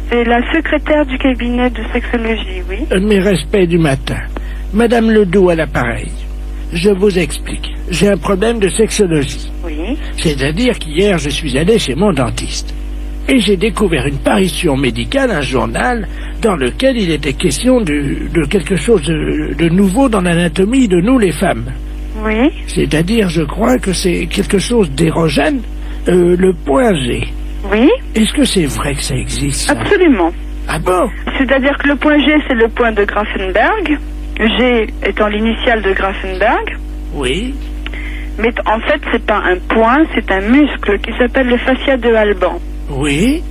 C'est la secrétaire du cabinet de sexologie, oui. Mes respects du matin. Madame Ledoux à l'appareil. Je vous explique. J'ai un problème de sexologie. Oui. C'est-à-dire qu'hier, je suis allé chez mon dentiste. Et j'ai découvert une parution médicale, un journal, dans lequel il était question de quelque chose de nouveau dans l'anatomie de nous les femmes. Oui. C'est-à-dire, je crois que c'est quelque chose d'érogène, le point G. Oui. Est-ce que c'est vrai que ça existe, ça? Absolument. Ah bon? C'est-à-dire que le point G, c'est le point de Grafenberg. G étant l'initiale de Grafenberg. Oui. Mais en fait, c'est pas un point, c'est un muscle qui s'appelle le fascia de Alban. Oui.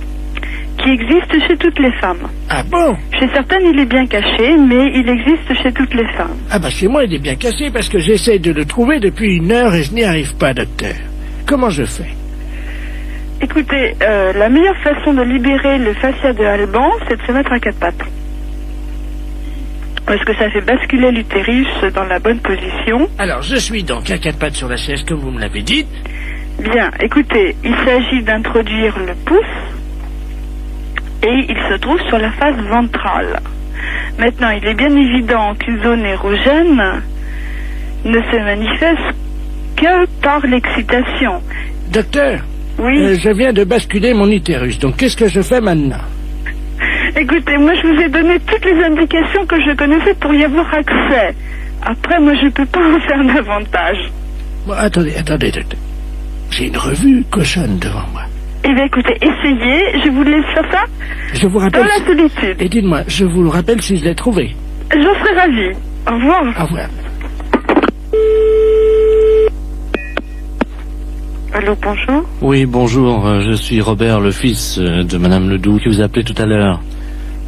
Qui existe chez toutes les femmes. Ah bon? Chez certaines, il est bien caché, mais il existe chez toutes les femmes. Ah bah chez moi, il est bien cassé parce que j'essaie de le trouver depuis 1 heure et je n'y arrive pas, docteur. Comment je fais? Écoutez, la meilleure façon de libérer le fascia de Alban, c'est de se mettre à 4 pattes. Parce que ça fait basculer l'utérus dans la bonne position. Alors, je suis donc à 4 pattes sur la chaise, comme vous me l'avez dit. Bien, écoutez, il s'agit d'introduire le pouce et il se trouve sur la face ventrale. Maintenant, il est bien évident qu'une zone érogène ne se manifeste que par l'excitation. Docteur, oui. Je viens de basculer mon utérus, donc qu'est-ce que je fais maintenant? Écoutez, moi je vous ai donné toutes les indications que je connaissais pour y avoir accès. Après, moi je peux pas en faire davantage. Bon, attendez, docteur. J'ai une revue cochonne devant moi. Eh bien écoutez, essayez, je vous laisse faire ça. Je vous rappelle... Dans la solitude. Et dites-moi, je vous le rappelle si je l'ai trouvé. J'en serais ravie. Au revoir. Au revoir. Allô, bonjour. Oui, bonjour, je suis Robert, le fils de Madame Ledoux, qui vous a appelé tout à l'heure.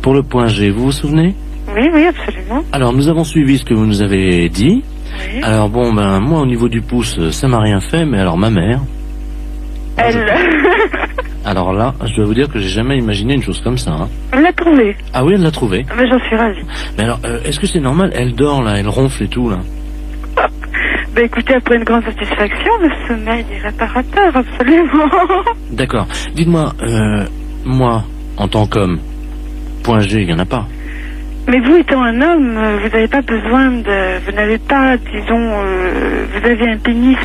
Pour le point G, vous vous souvenez? Oui, oui, absolument. Alors, nous avons suivi ce que vous nous avez dit. Oui. Alors bon, ben, moi, au niveau du pouce, ça m'a rien fait, mais alors ma mère... Elle... Alors là, je dois vous dire que j'ai jamais imaginé une chose comme ça, hein. Elle l'a trouvé. Ah oui, elle l'a trouvé. Mais j'en suis ravie. Mais alors, est-ce que c'est normal? Elle dort, là, elle ronfle et tout, là. Ben écoutez, après une grande satisfaction, le sommeil est réparateur, absolument. D'accord. Dites-moi, moi, en tant qu'homme, point G, il n'y en a pas. Mais vous étant un homme, vous n'avez pas besoin de... Vous n'avez pas, disons... vous avez un pénis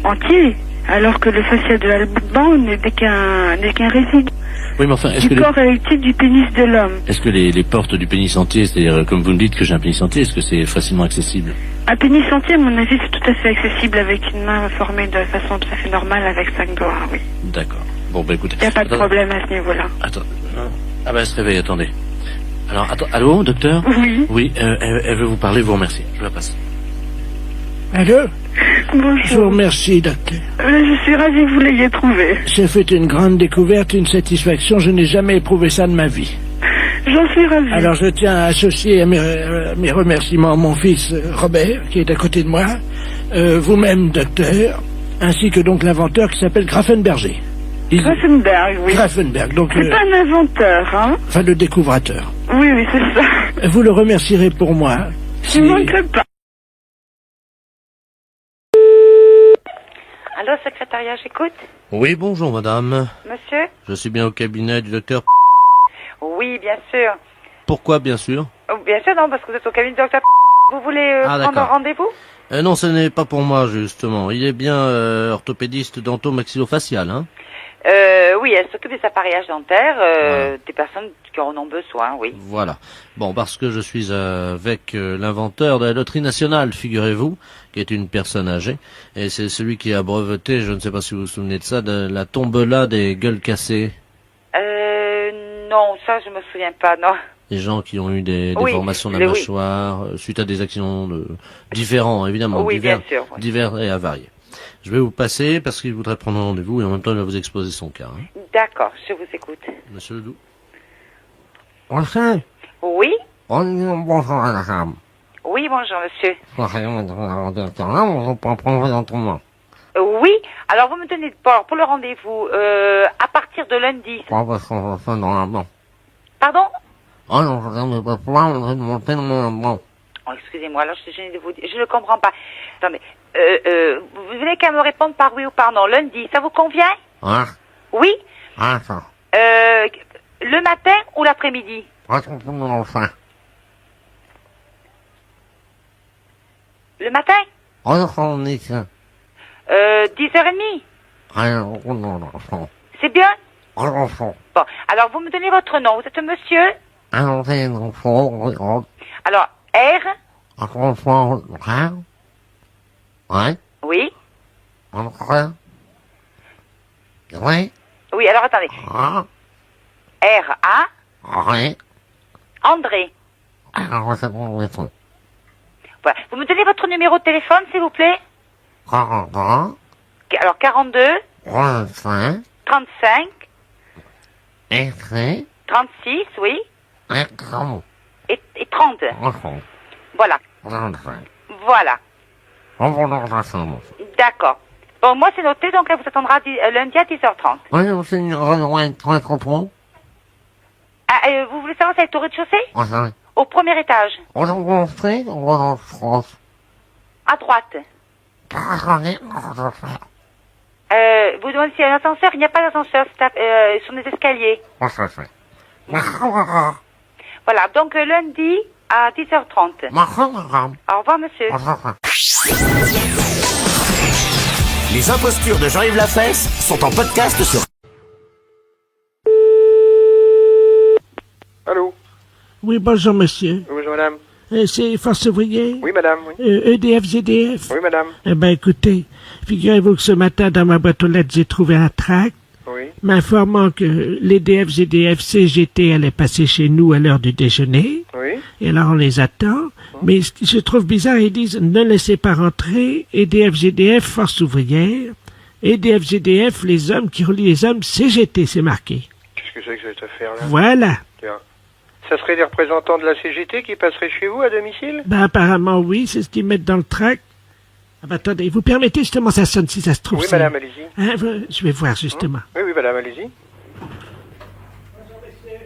entier, alors que le fascia de Alban n'est qu'un résidu. Oui, mais enfin, est-ce que... Du corps érectile du pénis de l'homme. Est-ce que les portes du pénis entier, c'est-à-dire, comme vous me dites que j'ai un pénis entier, est-ce que c'est facilement accessible? Un pénis entier, à mon avis, c'est tout à fait accessible avec une main formée de façon tout à fait normale avec 5 doigts, oui. D'accord. Bon, bah écoutez... Il n'y a pas de problème à ce niveau-là. Attends. Ah bah elle se réveille, attendez. Alors, attends, allô, docteur? Oui. Oui, elle veut vous parler, vous remercie. Je la passe. Allô? Bonjour. Je vous remercie, docteur. Je suis ravie que vous l'ayez trouvé. J'ai fait une grande découverte, une satisfaction. Je n'ai jamais éprouvé ça de ma vie. J'en suis ravie. Alors je tiens à associer à mes remerciements mon fils Robert, qui est à côté de moi, vous-même, docteur, ainsi que donc l'inventeur qui s'appelle Grafenberger. Grafenberg, oui. Grafenberg, donc... C'est pas un inventeur, hein? Enfin, le découvrateur. Oui, oui, c'est ça. Vous le remercierez pour moi. Je ne manquerai pas. Allô, secrétariat, j'écoute. Oui, bonjour, madame. Monsieur? Je suis bien au cabinet du docteur... Oui, bien sûr. Pourquoi, bien sûr? Oh, bien sûr, non, parce que vous êtes au cabinet du docteur. Vous voulez prendre un d'accord. rendez-vous? Non, ce n'est pas pour moi, justement. Il est bien orthopédiste dento-maxillofacial, hein? Oui, elle s'occupe des appareillages dentaires, Voilà. des personnes qui en ont besoin, oui. Voilà. Bon, parce que je suis avec l'inventeur de la loterie nationale, figurez-vous, qui est une personne âgée, et c'est celui qui a breveté, je ne sais pas si vous vous souvenez de ça, de la tombola des gueules cassées. Non, ça, je me souviens pas, non. Les gens qui ont eu des Oui, déformations de oui. la mâchoire, suite à des accidents différents, évidemment, Oui, divers, bien sûr, oui. divers et avariés. Je vais vous passer parce qu'il voudrait prendre un rendez-vous et en même temps il va vous exposer son cas. Hein. D'accord, je vous écoute. Monsieur Ledoux. Oui? Bonjour, madame. Oui, bonjour, monsieur. Oui, alors vous me tenez pour le rendez-vous à partir de lundi. Pardon? Oh, excusez-moi, alors je suis gênée de vous dire. Je ne comprends pas. Attendez, vous voulez qu'elle me réponde par oui ou par non lundi, ça vous convient? Hein? Oui? Attends. Le matin ou l'après-midi? Attends, enfin. Le matin? Attends, Nickel. 10h30. Attends. C'est bien? Attends. Bon, alors vous me donnez votre nom. Vous êtes monsieur? Attends. Alors, R? Attention. Ouais. Oui. Attends. Ouais. Oui, alors attendez. Ah. R-A? Ouais. André. Alors, c'est bon, le truc. Voilà. Vous me donnez votre numéro de téléphone, s'il vous plaît? 40. Alors, 42, 35. 35, Écrit. 36, oui, Écran. et 30. Enfant. Voilà. 35. Voilà. On va dans la chambre. D'accord. Bon, moi, c'est noté, donc elle vous attendra lundi à 10h30. Oui, c'est une rejoint très trop. Ah, vous voulez savoir si elle est au rez-de-chaussée? Enfin, Au premier étage. on a construit, on va en France. À droite. Vous demandez s'il y a un ascenseur? Il n'y a pas d'ascenseur, ce sont des escaliers. On se fait. Voilà, donc lundi à 10h30. Au revoir, monsieur. Les impostures de Jean-Yves Lafesse sont en podcast sur... Allô? Oui, bonjour, monsieur. Bonjour, madame. C'est Force ouvrière? Oui, madame, oui. EDF-ZDF? Oui, madame. Eh ben, écoutez, figurez-vous que ce matin, dans ma boîte aux lettres, j'ai trouvé un tract Oui. m'informant que l'EDF-ZDF CGT allait passer chez nous à l'heure du déjeuner. Oui. Et alors, on les attend. Mais ce qui se trouve bizarre, ils disent « Ne laissez pas rentrer EDF-ZDF, Force ouvrière. EDF-ZDF, les hommes qui relient les hommes, CGT », c'est marqué. Qu'est-ce que c'est que cette affaire-là? Voilà. Tiens. Ça serait des représentants de la CGT qui passeraient chez vous à domicile? Ben, apparemment, oui, c'est ce qu'ils mettent dans le tract. Ah ben, attendez, vous permettez justement, ça sonne si ça se trouve. Oui, c'est- madame, allez-y. Hein, je vais voir justement. Oui, oui, madame, allez-y. Bonjour, monsieur.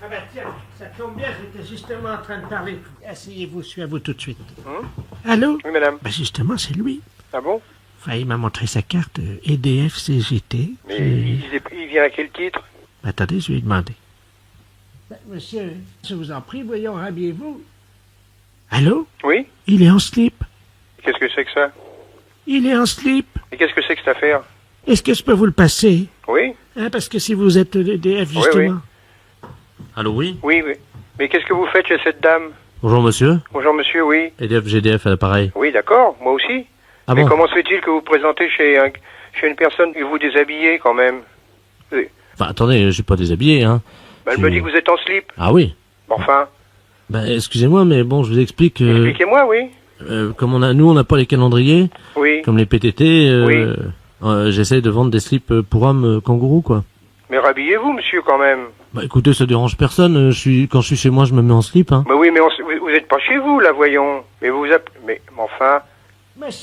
Ah ben tiens, ça tombe bien, j'étais justement en train de parler. Asseyez-vous, je suis à vous tout de suite. Allô? Oui, madame. Ben justement, c'est lui. Ah bon? Enfin, il m'a montré sa carte EDF CGT. Mais il vient à quel titre? Ben, attendez, je vais lui demander. Ben, monsieur, je vous en prie, voyons, habillez-vous. Allô? Oui? Il est en slip. Qu'est-ce que c'est que ça? Il est en slip. Et qu'est-ce que c'est que cette affaire? Est-ce que je peux vous le passer? Oui? Hein, parce que si vous êtes EDF, Oui, justement. Allô, oui? Oui, oui. Mais qu'est-ce que vous faites chez cette dame? Bonjour, monsieur. Bonjour, monsieur, oui. EDF, GDF à l'appareil. Oui, d'accord, moi aussi. Ah Mais bon? comment se fait-il que vous vous présentez chez une personne et vous déshabillez quand même? Oui. Enfin, attendez, je suis pas déshabillé, hein. Ben, elle me dit que vous êtes en slip. Ah oui? Bon, enfin, Ben, excusez-moi, mais bon, je vous explique. expliquez-moi, oui. Comme nous, on n'a pas les calendriers, Oui. comme les PTT, Oui. j'essaye de vendre des slips pour hommes kangourous, quoi. Mais rhabillez-vous, monsieur, quand même. Bah écoutez, ça dérange personne, quand je suis chez moi, je me mets en slip, hein. Mais oui, mais vous êtes pas chez vous, là, voyons. Mais mais enfin.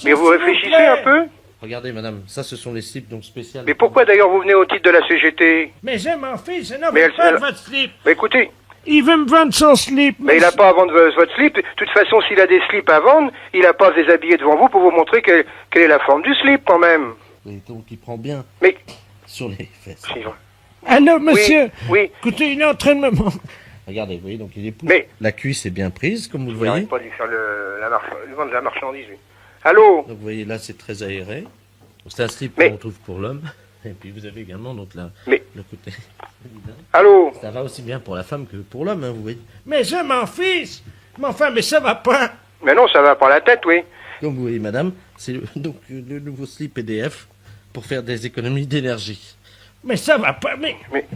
Mais vous réfléchissez un peu? Regardez, madame, ça, ce sont les slips, donc spéciales. Mais pourquoi d'ailleurs vous venez au titre de la CGT? Mais je m'en fiche, non, Mais mais elle- pas de elle- votre slip. Mais écoutez, Il veut me vendre son slip. mais il n'a pas à vendre votre slip. De toute façon, s'il a des slips à vendre, il n'a pas à se déshabiller devant vous pour vous montrer quelle est la forme du slip, quand même. Et donc, il prend bien Mais, sur les fesses. si, Allô, monsieur? oui. Écoutez, il est en train de me montrer. Regardez, vous voyez, donc il est pousse. Mais- La cuisse est bien prise, comme vous le Il voyez. n'arrête pas de lui faire lui vendre la marchandise, lui. Allô? Donc, vous voyez, là, c'est très aéré. Donc, c'est un slip Mais- qu'on trouve pour l'homme. Et puis, vous avez également, donc, là, Mais- le côté. Allô? Ça va aussi bien pour la femme que pour l'homme, hein, vous voyez. Mais je m'en fiche. Mais enfin, mais ça va pas. Mais non, ça va pas la tête, oui. Comme vous voyez, madame, c'est donc le nouveau slip EDF pour faire des économies d'énergie. Mais ça va pas, mais... Mais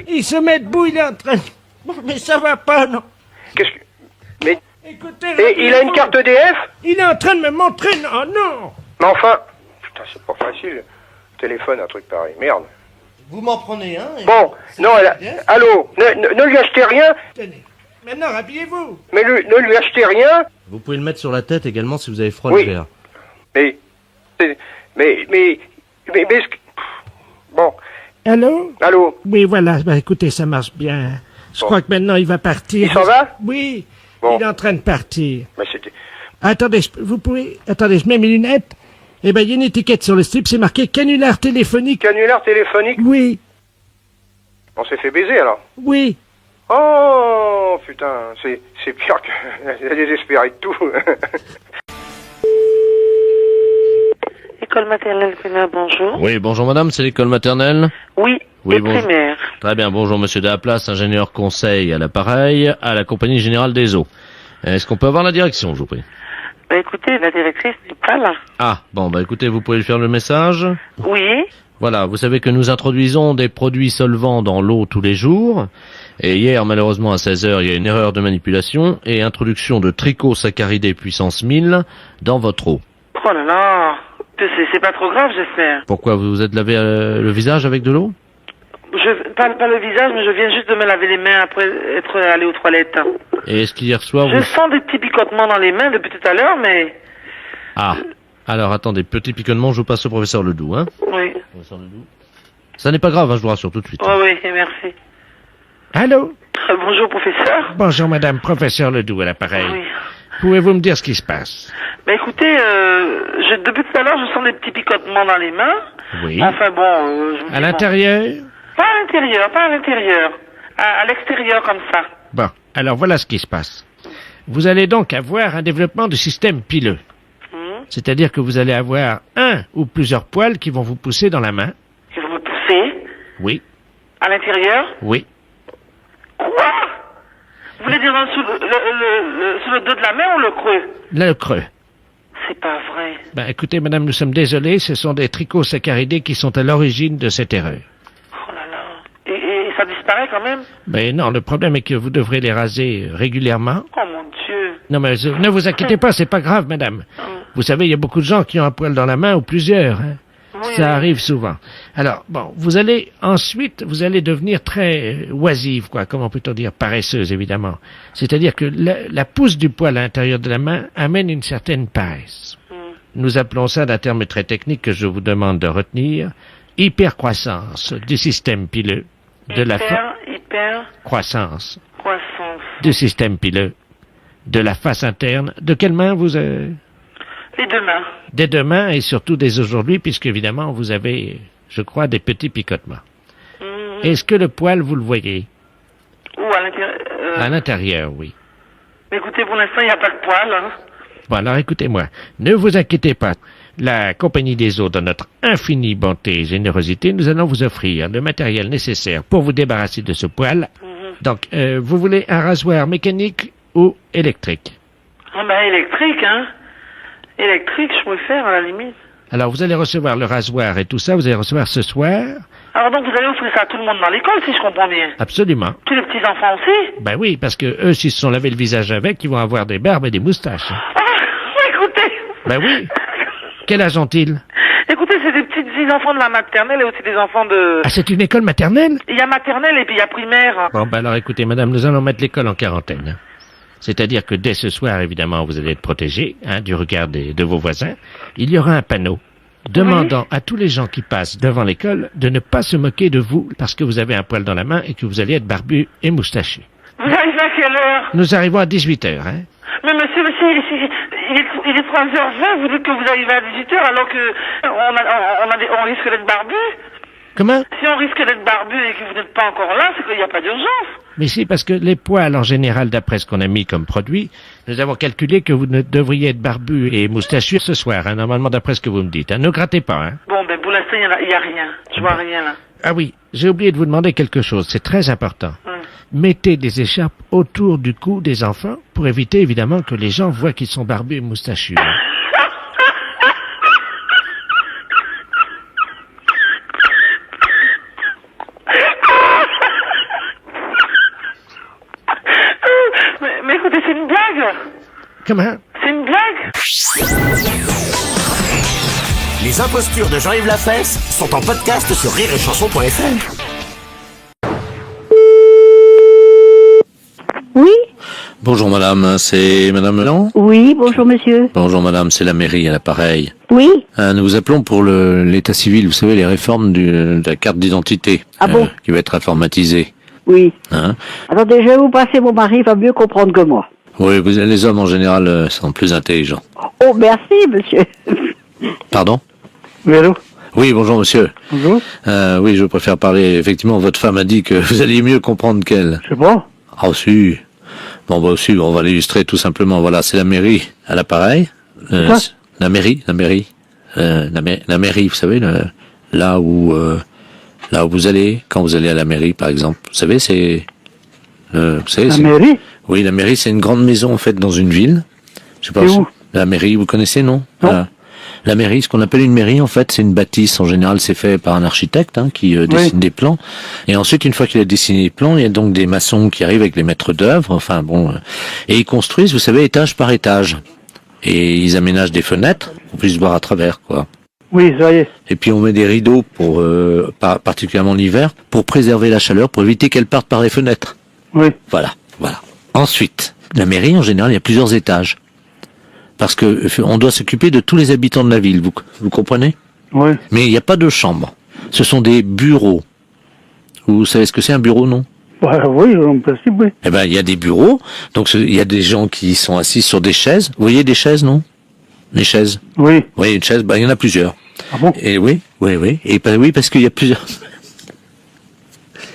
Il se met debout, il est en train... Mais ça va pas, non. qu'est-ce que... Mais, Écoutez... et il a une carte EDF? Il est en train de me montrer... Non, non. Mais enfin... Putain, c'est pas facile. Téléphone, un truc pareil. Merde. Vous m'en prenez un. Bon, non, allô, ne lui achetez rien, Tenez. Maintenant, habillez-vous. mais ne lui achetez rien, Vous pouvez le mettre sur la tête également si vous avez froid Oui. l'hiver. mais... Bon, Allô? allô, Oui, voilà. Ben, écoutez, ça marche bien. Je crois que maintenant, il va partir. Il s'en va? Oui. Bon. Il est en train de partir. mais c'était... Attendez, vous pouvez... Attendez, je mets mes lunettes. Eh ben, il y a une étiquette sur le slip, c'est marqué canular téléphonique. Canular téléphonique? Oui. On s'est fait baiser alors. Oui. Oh, putain, c'est pire que... Il a désespéré de tout. École maternelle Pénin, bonjour. Oui, bonjour madame, c'est l'école maternelle. Oui, Oui, et bonjour. primaire. Très bien, bonjour monsieur Delaplace, ingénieur conseil à l'appareil, à la Compagnie Générale des Eaux. Est-ce qu'on peut avoir la direction, je vous prie? Bah écoutez, la directrice n'est pas là. Ah, bon, bah écoutez, vous pouvez lui faire le message. Oui. Voilà, vous savez que nous introduisons des produits solvants dans l'eau tous les jours. Et hier, malheureusement, à 16h, il y a une erreur de manipulation et introduction de trichosacharidés puissance 1000 dans votre eau. Oh là là. C'est pas trop grave, j'espère. Pourquoi, vous vous êtes lavé le visage avec de l'eau? Pas le visage, mais je viens juste de me laver les mains après être allé aux toilettes. Et est-ce qu'hier soir, Je sens des petits picotements dans les mains depuis tout à l'heure, mais... Ah, alors attendez, petit picotement, je vous passe au professeur Ledoux, hein? Oui. Professeur Ledoux. Ça n'est pas grave, hein, je vous rassure tout de suite. Oh oui, merci. Allô? Bonjour, professeur. Bonjour, madame, professeur Ledoux à l'appareil. Oui. Pouvez-vous me dire ce qui se passe? Bah écoutez, depuis tout à l'heure, je sens des petits picotements dans les mains. Oui. Enfin bon... je vous À dis, l'intérieur? Pas à l'intérieur. À l'extérieur, comme ça. Bon, alors voilà ce qui se passe. Vous allez donc avoir un développement du système pileux. C'est-à-dire que vous allez avoir un ou plusieurs poils qui vont vous pousser dans la main. Qui vont me pousser. Oui, À l'intérieur. oui. Quoi? Vous voulez dire sous le dos de la main ou le creux? Là, le creux. C'est pas vrai. Ben, écoutez, madame, nous sommes désolés, ce sont des trichosacharidés qui sont à l'origine de cette erreur. Oh là là. Et ça disparaît quand même? Ben non, le problème est que vous devrez les raser régulièrement. Oh mon Dieu. Non, mais ne vous inquiétez pas, c'est pas grave, madame. Vous savez, il y a beaucoup de gens qui ont un poil dans la main ou plusieurs. Hein. Oui, Ça oui. arrive souvent. Alors, bon, vous allez devenir très oisive, quoi, comment peut-on dire, paresseuse, évidemment. C'est-à-dire que la pousse du poil à l'intérieur de la main amène une certaine paresse. Nous appelons ça d'un terme très technique que je vous demande de retenir, hypercroissance du système pileux, de la croissance Croissance. du système pileux, de la face interne. De quelle main vous... Les deux mains. Dès demain et surtout dès aujourd'hui, puisque évidemment vous avez, je crois, des petits picotements. Est-ce que le poil, vous le voyez? Ou à l'intérieur. À l'intérieur, oui. Mais écoutez, pour l'instant, il n'y a pas de poils. Hein. Bon, alors écoutez-moi, ne vous inquiétez pas. La Compagnie des Eaux, dans notre infinie bonté et générosité, nous allons vous offrir le matériel nécessaire pour vous débarrasser de ce poil. Donc, vous voulez un rasoir mécanique ou électrique? Ah ben électrique, hein. Électrique, je préfère, à la limite. Alors, vous allez recevoir le rasoir et tout ça, vous allez recevoir ce soir? Alors donc, vous allez offrir ça à tout le monde dans l'école, si je comprends bien. Absolument. Tous les petits-enfants aussi? Ben oui, parce que eux, s'ils se sont lavé le visage avec, ils vont avoir des barbes et des moustaches. Ah, écoutez. Ben oui. Quel âge ont-ils? Écoutez, c'est des petits-enfants de la maternelle et aussi des enfants de... Ah, c'est une école maternelle? Il y a maternelle et puis il y a primaire. Bon, ben alors écoutez, madame, nous allons mettre l'école en quarantaine. C'est-à-dire que dès ce soir, évidemment, vous allez être protégé du regard de vos voisins. Il y aura un panneau demandant à tous les gens qui passent devant l'école de ne pas se moquer de vous parce que vous avez un poil dans la main et que vous allez être barbu et moustachu. Vous arrivez à quelle heure? Nous arrivons à 18h, hein? Mais monsieur, il est 3h20, vous dites que vous arrivez à 18h alors que on risque d'être barbu? Comment? Si on risque d'être barbu et que vous n'êtes pas encore là, c'est qu'il n'y a pas d'urgence. Mais si, parce que les poils, en général, d'après ce qu'on a mis comme produit, nous avons calculé que vous ne devriez être barbu et moustachu ce soir, hein, normalement, d'après ce que vous me dites. Hein. Ne grattez pas, hein. Bon, ben pour l'instant, il n'y a rien. Je vois rien là. Ah oui, j'ai oublié de vous demander quelque chose, c'est très important. Mettez des écharpes autour du cou des enfants pour éviter, évidemment, que les gens voient qu'ils sont barbus et moustachus. Hein. Mais écoutez, c'est une blague. Comment? C'est une blague. Les impostures de Jean-Yves Lafesse sont en podcast sur rireetchanson.fr. Oui, Bonjour madame, c'est madame Melan? oui, bonjour monsieur. Bonjour madame, c'est la mairie à l'appareil. Oui, Nous vous appelons pour l'état civil, vous savez, les réformes de la carte d'identité. Ah bon? Qui va être informatisée. oui. Hein? Attendez, je vais vous passer mon mari, il va mieux comprendre que moi. Oui, les hommes en général sont plus intelligents. Oh, merci monsieur. Pardon? Oui, allô? Oui, bonjour monsieur. Bonjour. Oui, je préfère parler. Effectivement, votre femme a dit que vous alliez mieux comprendre qu'elle. Je sais pas. Ah, si. Bon, bah, si, on va l'illustrer tout simplement. Voilà, c'est la mairie à l'appareil. Quoi La mairie. La mairie, vous savez, là où vous allez, quand vous allez à la mairie, par exemple. Vous savez, c'est... vous savez, La mairie? Oui, la mairie, c'est une grande maison, en fait, dans une ville. Je sais pas. C'est où? La mairie, vous connaissez, non? Non. La mairie, ce qu'on appelle une mairie, en fait, c'est une bâtisse. En général, c'est fait par un architecte qui dessine des plans. Et ensuite, une fois qu'il a dessiné les plans, il y a donc des maçons qui arrivent avec les maîtres d'œuvre. Enfin, bon, et ils construisent, vous savez, étage par étage. Et ils aménagent des fenêtres pour qu'on puisse voir à travers, quoi. Oui, ça y est. Et puis on met des rideaux pour, particulièrement l'hiver, pour préserver la chaleur, pour éviter qu'elle parte par les fenêtres. Oui. Voilà. Ensuite, la mairie, en général, il y a plusieurs étages. Parce que on doit s'occuper de tous les habitants de la ville, vous comprenez? Oui. Mais il n'y a pas de chambre. Ce sont des bureaux. Vous savez ce que c'est un bureau, non? Oui, en principe, oui. Eh ben, il y a des bureaux. Donc, il y a des gens qui sont assis sur des chaises. Vous voyez des chaises, non? Les chaises. Oui. Oui, une chaise, il y en a plusieurs. Ah bon? Et oui. Et oui, parce qu'il y a plusieurs...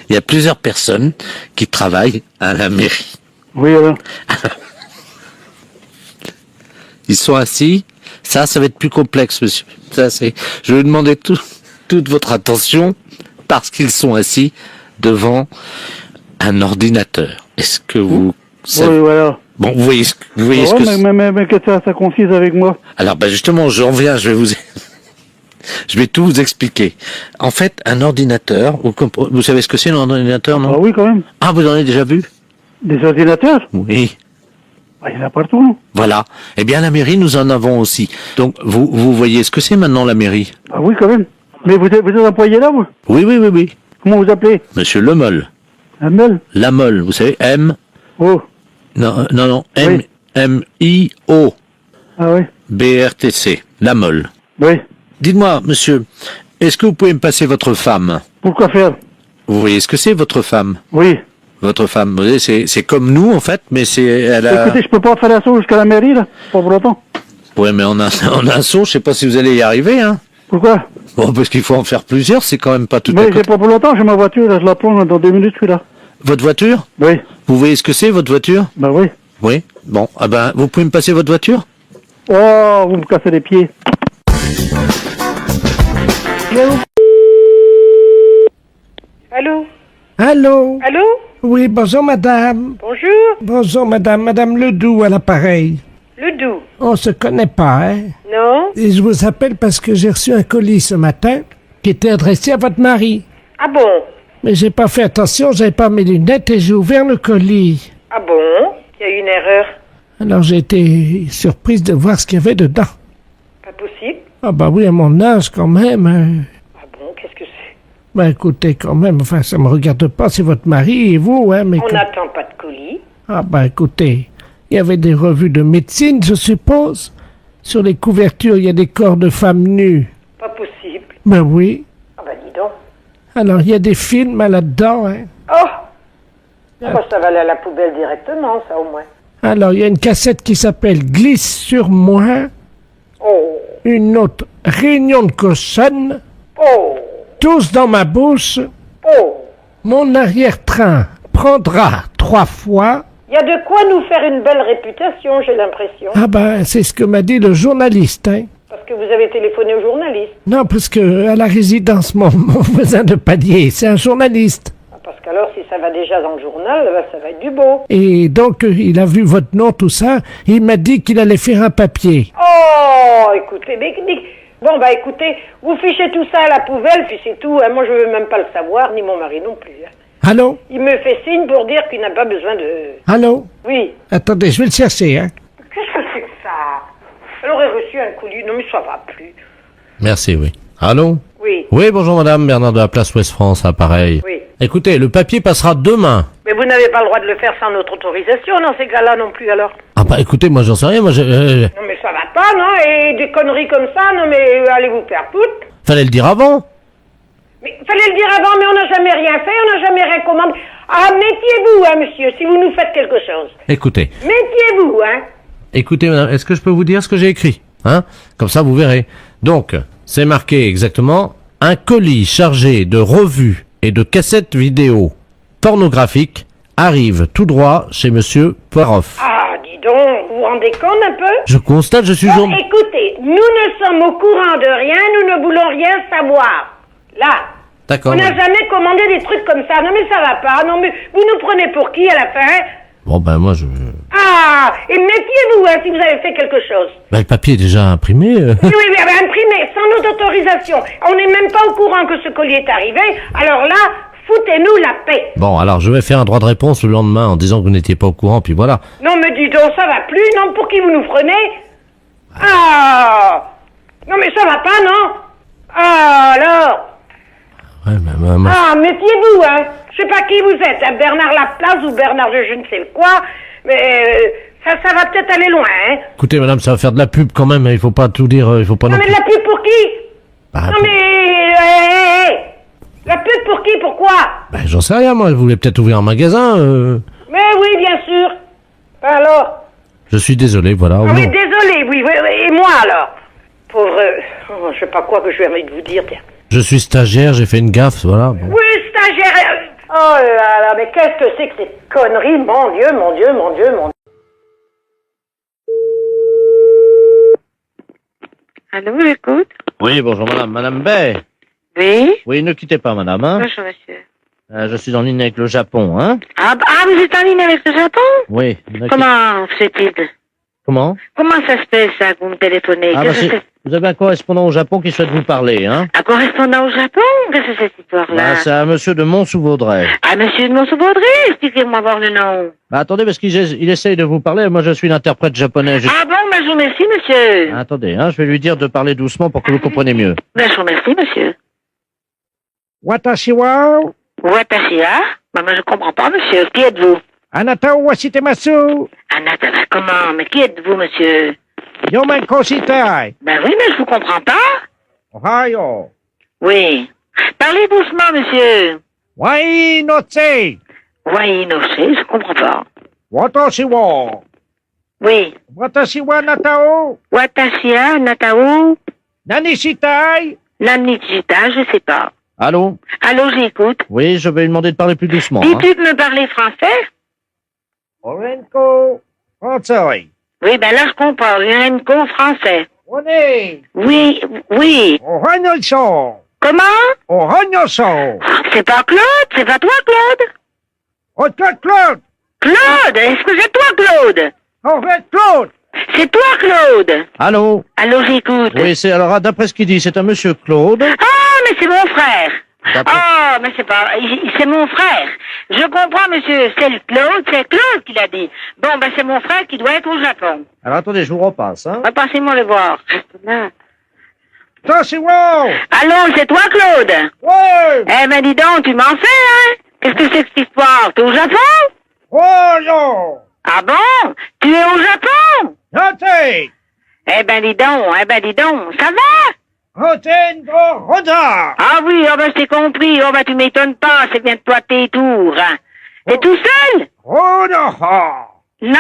Il y a plusieurs personnes qui travaillent à la mairie. Oui, alors. Ils sont assis. Ça va être plus complexe, monsieur. Je vais vous demander toute votre attention parce qu'ils sont assis devant un ordinateur. Est-ce que vous savez... Oui, voilà. Bon, vous voyez ce que... Mais qu'est-ce que ça confise avec moi? Alors, justement, j'en viens, je vais tout vous expliquer. En fait, un ordinateur, vous savez ce que c'est un ordinateur, non? Ah oui, quand même. Ah, vous en avez déjà vu? Des ordinateurs? Oui. Il y en a partout, non? Voilà. Eh bien, la mairie, nous en avons aussi. Donc, vous voyez ce que c'est maintenant, la mairie? Ah oui, quand même. Mais vous êtes employé là, vous? Oui. Comment vous appelez? Monsieur Lemol. Lemol? Lamol, vous savez, M... Oh. Non, Oui. M-I-O. Ah oui? B-R-T-C. Lamol. Oui. Dites-moi, monsieur, est-ce que vous pouvez me passer votre femme? Pourquoi faire? Vous voyez ce que c'est, votre femme? Oui. Votre femme, vous voyez, c'est comme nous, en fait, mais elle a... Écoutez, je peux pas faire la sauce jusqu'à la mairie, là, pas pour longtemps. Ouais, mais on a un saut, je sais pas si vous allez y arriver, hein. Pourquoi? Bon, parce qu'il faut en faire plusieurs, c'est quand même pas tout à Mais côté. j'ai pas pour longtemps, j'ai ma voiture, là, je la prends dans 2 minutes, je suis là. Votre voiture? Oui. Vous voyez ce que c'est, votre voiture? Ben oui. Oui. Bon, vous pouvez me passer votre voiture? Oh, vous me cassez les pieds. Allô? Allô? Allô? Oui, bonjour madame. Bonjour? Bonjour madame Ledoux à l'appareil. Ledoux? On se connaît pas, hein? Non? Et je vous appelle parce que j'ai reçu un colis ce matin qui était adressé à votre mari. Ah bon? Mais j'ai pas fait attention, j'avais pas mes lunettes et j'ai ouvert le colis. Ah bon? Il y a eu une erreur. Alors j'ai été surprise de voir ce qu'il y avait dedans. Pas possible. Ah bah oui, à mon âge quand même. Ah bon? Qu'est-ce que c'est? Ben écoutez quand même, enfin ça me regarde pas, c'est votre mari et vous, hein, mais... On n'attend pas de colis. Ah ben écoutez, il y avait des revues de médecine, je suppose. Sur les couvertures, il y a des corps de femmes nues. Pas possible. Ben oui. Ah bah dis donc. Alors il y a des films là-dedans, hein. Oh! Ah bah ça va aller à la poubelle directement, ça au moins. Alors il y a une cassette qui s'appelle Glisse sur moi. Oh! Une autre, Réunion de cochonne. Oh! Tous dans ma bouche. Oh! Mon arrière-train prendra 3 fois. Il y a de quoi nous faire une belle réputation, j'ai l'impression. Ah ben, c'est ce que m'a dit le journaliste, hein. Parce que vous avez téléphoné au journaliste. Non, parce que à la résidence, mon voisin de palier, c'est un journaliste. Ah, parce qu'alors, si ça va déjà dans le journal, bah, ça va être du beau. Et donc, il a vu votre nom, tout ça, et il m'a dit qu'il allait faire un papier. Oh, écoutez, bon, bah écoutez, vous fichez tout ça à la poubelle, puis c'est tout. Hein. Moi, je veux même pas le savoir, ni mon mari non plus. Hein. Allô? Il me fait signe pour dire qu'il n'a pas besoin de... Allô? Oui. Attendez, je vais le chercher, hein. Qu'est-ce que c'est que ça? Elle aurait reçu un colis. Non, mais ça va plus. Merci, oui. Allô? Oui. Oui, bonjour madame, Bernard de la place Ouest France, appareil. Oui. Écoutez, le papier passera demain. Mais vous n'avez pas le droit de le faire sans notre autorisation dans ces cas-là non plus, alors. Ah bah écoutez, moi j'en sais rien, Non, mais ça va pas, non? Et des conneries comme ça, non, mais allez vous faire foutre. Fallait le dire avant. Mais fallait le dire avant, mais on n'a jamais rien fait, on n'a jamais rien commandé. Ah, méfiez-vous, hein, monsieur, si vous nous faites quelque chose. Écoutez. Méfiez-vous, hein. Écoutez madame, est-ce que je peux vous dire ce que j'ai écrit? Hein? Comme ça vous verrez. Donc, c'est marqué exactement un colis chargé de revues et de cassettes vidéo pornographiques arrive tout droit chez Monsieur Poiroff. Ah, dis donc, vous vous rendez compte un peu? Je constate, je suis Bon, journaliste. écoutez, nous ne sommes au courant de rien, nous ne voulons rien savoir. Là. D'accord. On n'a jamais commandé des trucs comme ça. Non mais ça va pas. Non mais vous nous prenez pour qui à la fin? Bon, ben moi, Ah, et méfiez-vous si vous avez fait quelque chose. Ben, le papier est déjà imprimé. Oui, imprimé, sans notre autorisation. On n'est même pas au courant que ce colis est arrivé. Alors là, foutez-nous la paix. Bon, alors, je vais faire un droit de réponse le lendemain en disant que vous n'étiez pas au courant, puis voilà. Non mais dis donc, ça va plus. Non, pour qui vous nous prenez? Ah, non mais ça va pas, non? Ah, alors. Ouais, mais Ah, méfiez-vous, hein. Je sais pas qui vous êtes, hein, Bernard Laplace ou Bernard de je ne sais quoi, mais ça va peut-être aller loin, hein. Écoutez, madame, ça va faire de la pub quand même, hein, il faut pas tout dire, il faut pas Non non mais plus... de la pub pour qui? Bah, Non mais... La pub pour qui? Pourquoi? Ben, j'en sais rien, moi, vous voulez peut-être ouvrir un magasin, Mais oui, bien sûr. Alors? Je suis désolé, voilà. Ah au oui, nom- désolé, oui, et moi alors? Pauvre... je sais pas quoi que je vais envie de vous dire, tiens. Je suis stagiaire, j'ai fait une gaffe, voilà. Bon. Oui, stagiaire... Oh là là, mais qu'est-ce que c'est que ces conneries? Mon Dieu, mon Dieu, mon Dieu, mon Dieu. Allô, j'écoute. Oui, bonjour madame. Madame Bay. Oui. Oui, ne quittez pas madame, hein. Bonjour, monsieur. Je suis en ligne avec le Japon, hein. Ah, vous êtes en ligne avec le Japon? Oui. ne quittez- Comment fait-il? Comment Comment ça se fait, ça, que vous me téléphonez? Ah, Qu'est-ce que c'est? vous avez un correspondant au Japon qui souhaite vous parler, hein. Un correspondant au Japon? Qu'est-ce que c'est cette histoire-là? Bah, c'est un monsieur de Mont-sous-Vaudrey. Ah, monsieur de Mont-sous-Vaudrey, expliquez-moi voir le nom. Bah, attendez, parce qu'il essaye de vous parler, moi je suis l'interprète japonais. Ah bon, je vous remercie, monsieur. Attendez, hein, je vais lui dire de parler doucement pour que vous compreniez mieux. Je vous remercie, monsieur. Watashi wa Watashia? Bah, moi, je comprends pas, monsieur. Qui êtes-vous? anata wo shitemasu. Anata, comment? Mais qui êtes-vous, monsieur? Yomen koshitai. Ben oui, mais je vous comprends pas. Ohayo. Oui. Parlez doucement, monsieur. Wai no tse. Oui, non, je comprends pas. Watashi wa. Oui. Watashi wa anata wo. Watashia, Natao, Nani shitai. Nanijita, je sais pas. Allô? Allô, j'écoute. Oui, je vais lui demander de parler plus doucement. Hein. Dis-tu me parler français? Orenko. Français. Oui, ben là, je comprends. Renko français. Oné. Oui, oui. Ohanyo-san. Comment? Ohanyo-san. C'est pas Claude, c'est pas toi, Claude. Votre Claude. Claude, est-ce que c'est toi, Claude? Votre Claude. C'est toi, Claude. Allô? Allô, j'écoute. Oui, c'est alors d'après ce qu'il dit, c'est un monsieur Claude. Ah, mais c'est mon frère. Ah, mais c'est pas... C'est mon frère. Je comprends, monsieur. C'est Claude qui l'a dit. Bon, ben c'est mon frère qui doit être au Japon. Alors attendez, je vous repasse, hein. Passez-moi le voir. Là. Attention. Allô, c'est toi, Claude? Ouais. Eh ben, dis donc, tu m'en fais, hein? Qu'est-ce que c'est que cette histoire? T'es au Japon? Oh non. Ah bon? Tu es au Japon? Noté. Eh ben, dis donc, ça va? Rotengo Roda. Ah oui, oh ben, je t'ai compris. Oh ben, tu m'étonnes pas, c'est bien de toi tes tours, hein. T'es tout seul? Roda. Non?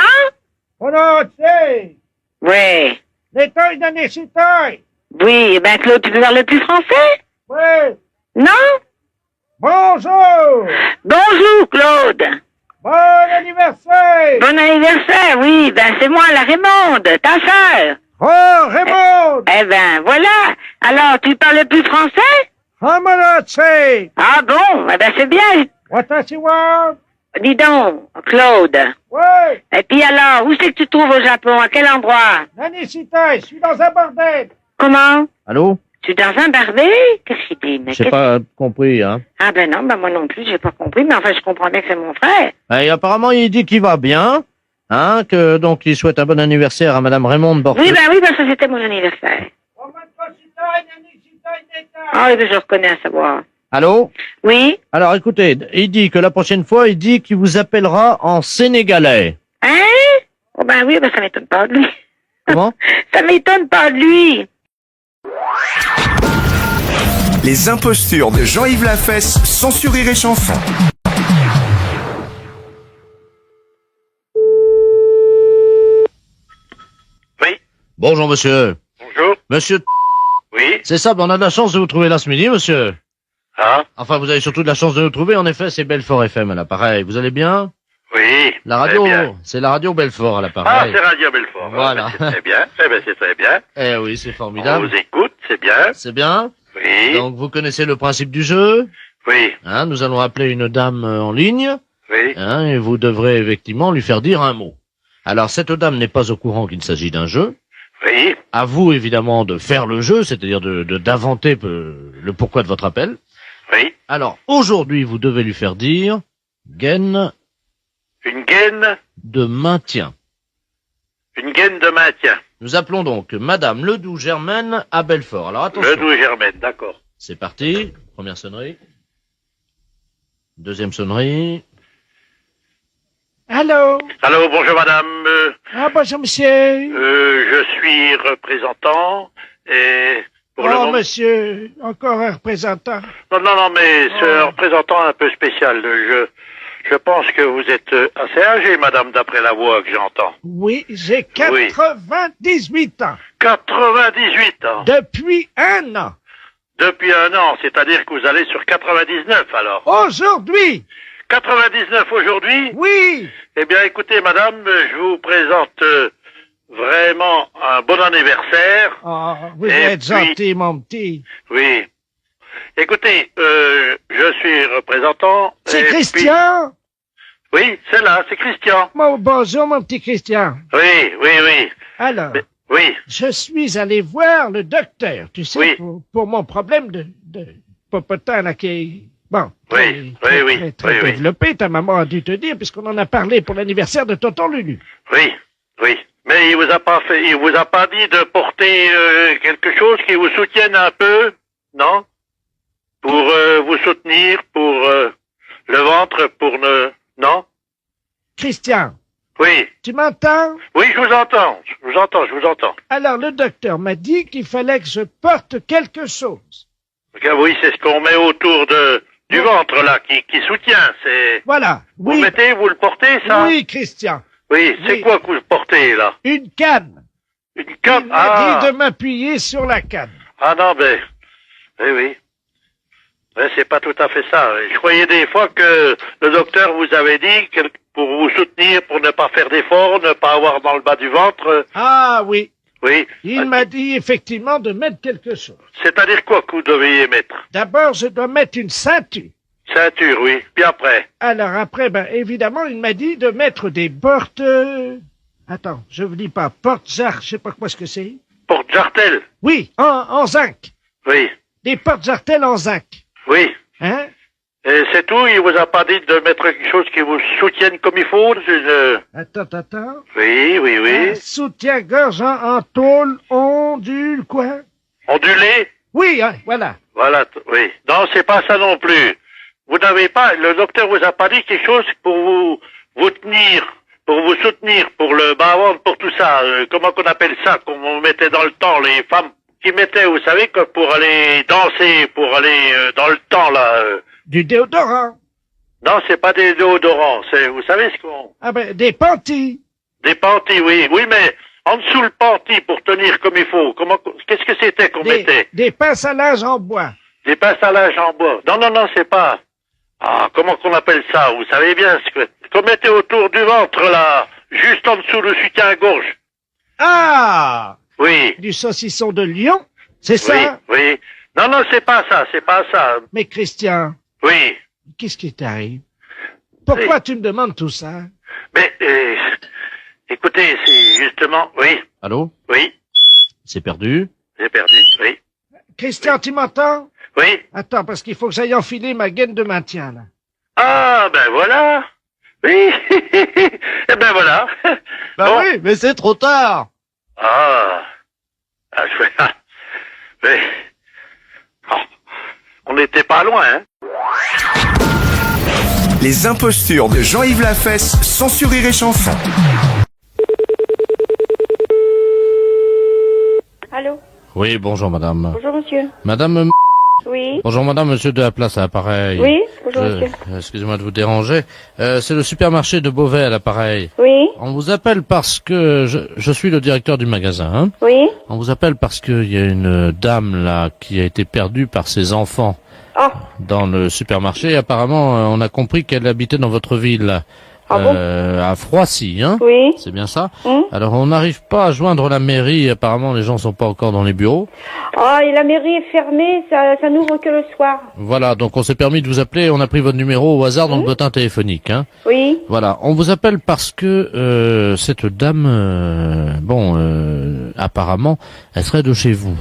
Roda-tse. Oui. L'état d'annécité. Oui, eh ben, Claude, tu peux parler plus français? Oui. Non? Bonjour. Bonjour, Claude. Bon anniversaire. Bon anniversaire, oui, ben, c'est moi, la Raymonde, ta sœur. Oh, Raymond. Eh ben, voilà. Alors, tu parles plus français? Hamanatse. Ah bon? Eh ben, c'est bien. Watashi wa. Dis donc, Claude. Ouais. Et puis alors, où c'est que tu te trouves au Japon? À quel endroit? Nanécita, je suis dans un bordel. Comment? Allô? Tu es dans un barbé? Qu'est-ce qu'il dit? Mais J'ai pas compris, hein. Ah ben non, ben moi non plus, j'ai pas compris, mais enfin, je comprends bien que c'est mon frère. Et apparemment, il dit qu'il va bien, hein, que donc il souhaite un bon anniversaire à madame Raymond Borteux. Oui, ben ça c'était mon anniversaire. Ah oui, ben je reconnais à savoir. Allô? Oui? Alors écoutez, il dit que la prochaine fois, il dit qu'il vous appellera en sénégalais. Hein? Oh ben oui, ben ça m'étonne pas de lui. Comment? Ça m'étonne pas de lui. Les impostures de Jean-Yves Lafesse, sans sourire et chanson. Oui. Bonjour monsieur. Bonjour. Monsieur Oui. C'est ça, ben on a de la chance de vous trouver là ce midi, monsieur. Ah. Enfin, vous avez surtout de la chance de nous trouver. En effet, c'est Belfort FM à l'appareil. Vous allez bien? Oui. La radio, très bien. c'est la radio Belfort à Ah, l'appareil. c'est Radio Belfort. Voilà. Ah, ben, c'est très bien. Eh ben, c'est très bien. Eh oui, c'est On formidable. vous écoute, c'est bien. C'est bien? Oui. Donc, vous connaissez le principe du jeu? Oui. Hein, nous allons appeler une dame en ligne. Oui. Hein, et vous devrez effectivement lui faire dire un mot. Alors, cette dame n'est pas au courant qu'il s'agit d'un jeu. Oui. À vous, évidemment, de faire le jeu, c'est-à-dire d'inventer le pourquoi de votre appel. Oui. Alors, aujourd'hui, vous devez lui faire dire gaine Une gaine. de maintien. Une gaine de maintien. Nous appelons donc Madame Ledoux-Germaine à Belfort. Alors, attention. Ledoux-Germaine, d'accord. C'est parti. Première sonnerie. Deuxième sonnerie. Allô? Allô, bonjour madame. Ah, bonjour, monsieur. Je suis représentant et pour le Oh, moment... monsieur, encore un représentant. Non, mais c'est un représentant un peu spécial. Je pense que vous êtes assez âgée, madame, d'après la voix que j'entends. Oui, j'ai 98 ans. 98 ans. Depuis 1 an. Depuis 1 an, c'est-à-dire que vous allez sur 99 alors. Aujourd'hui. 99 aujourd'hui? Oui. Eh bien, écoutez, madame, je vous présente vraiment un bon anniversaire. Oh, vous Et êtes puis- gentil, mon petit. Oui. Écoutez, je suis représentant. C'est et Christian? puis- Oui, c'est là, c'est Christian. Bonjour, mon petit Christian. Oui. Alors, Oui, je suis allé voir le docteur, tu sais, Oui. pour mon problème de popotin, là, qui est, bon, Oui, très, oui, très, oui, très oui, oui. développé. Ta maman a dû te dire, puisqu'on en a parlé pour l'anniversaire de tonton Lulu. oui. Mais il vous a pas dit de porter quelque chose qui vous soutienne un peu, non? Pour vous soutenir, pour le ventre, non? Christian, Oui. tu m'entends? Oui, je vous entends. Alors, le docteur m'a dit qu'il fallait que je porte quelque chose. Oui, c'est ce qu'on met autour du ventre, là, qui soutient, c'est... Voilà. Vous Oui. vous le portez, ça? Oui, Christian. Oui, c'est Oui. quoi que vous portez, là? Une canne. Une canne? Il m'a dit de m'appuyer sur la canne. Ah non, mais... Oui. Mais c'est pas tout à fait ça. Je croyais des fois que le docteur vous avait dit que pour vous soutenir, pour ne pas faire d'efforts, ne pas avoir dans le bas du ventre... Ah oui. Oui. Il m'a dit effectivement de mettre quelque chose. C'est-à-dire quoi que vous deviez mettre? D'abord, je dois mettre une ceinture. Ceinture, oui. Puis après? Alors après, ben évidemment, il m'a dit de mettre des portes... Attends, je vous dis pas, porte-jarre, je sais pas quoi ce que c'est. Porte-jartel? Oui, en zinc. Oui. Des porte-jartelles en zinc. Oui. Hein? Et c'est tout? Il vous a pas dit de mettre quelque chose qui vous soutienne comme il faut? Attends. Oui. Un soutien-gorge en tôle ondule, quoi? Ondulé? Oui, hein, voilà. Voilà, oui. Non, c'est pas ça non plus. Vous n'avez pas, le docteur vous a pas dit quelque chose pour vous tenir, pour vous soutenir, pour le bas-ventre, pour tout ça. Comment qu'on appelle ça, qu'on mettait dans le temps, les femmes qui mettaient, vous savez, que pour aller danser, pour aller dans le temps, là. Du déodorant. Non, c'est pas des déodorants, c'est, vous savez ce qu'on... Ah ben, des panties. Des panties, oui. Oui, mais en dessous le panty pour tenir comme il faut. Qu'est-ce que c'était qu'on mettait? Des pinces à linge en bois. Des pinces à linge en bois. Non, c'est pas... Ah, comment qu'on appelle ça? Vous savez bien ce qu'on mettait autour du ventre, là, juste en dessous le soutien-gorge. Ah! Oui. Du saucisson de lion, c'est ça? Oui. Non, c'est pas ça. Mais Christian, Oui. qu'est-ce qui t'arrive? Pourquoi tu me demandes tout ça? Mais, écoutez, c'est justement... Oui. Allô? Oui. C'est perdu? J'ai perdu, oui. Christian, tu m'entends? Oui. Attends, parce qu'il faut que j'aille enfiler ma gaine de maintien, là. Ah, ben voilà. Oui. Eh ben voilà. Bah oui, mais c'est trop tard. Mais... Oh, on n'était pas loin, hein. Les impostures de Jean-Yves Lafesse, sans Rire et Chanson. Allô? Oui, bonjour madame. Bonjour monsieur. Madame... Oui. Bonjour madame, monsieur de la place à l'appareil. Oui, bonjour. Bonjour, monsieur. Excusez-moi de vous déranger. C'est le supermarché de Beauvais à l'appareil. Oui. On vous appelle parce que je suis le directeur du magasin. Hein. Oui. On vous appelle parce qu'il y a une dame là qui a été perdue par ses enfants dans le supermarché. Apparemment, on a compris qu'elle habitait dans votre ville. À Froissy, hein? Oui. C'est bien ça? Alors, on n'arrive pas à joindre la mairie. Apparemment, les gens sont pas encore dans les bureaux. Ah, et la mairie est fermée, ça n'ouvre que le soir. Voilà, donc on s'est permis de vous appeler. On a pris votre numéro au hasard dans le bulletin téléphonique, hein? Oui. Voilà, on vous appelle parce que cette dame, apparemment, elle serait de chez vous.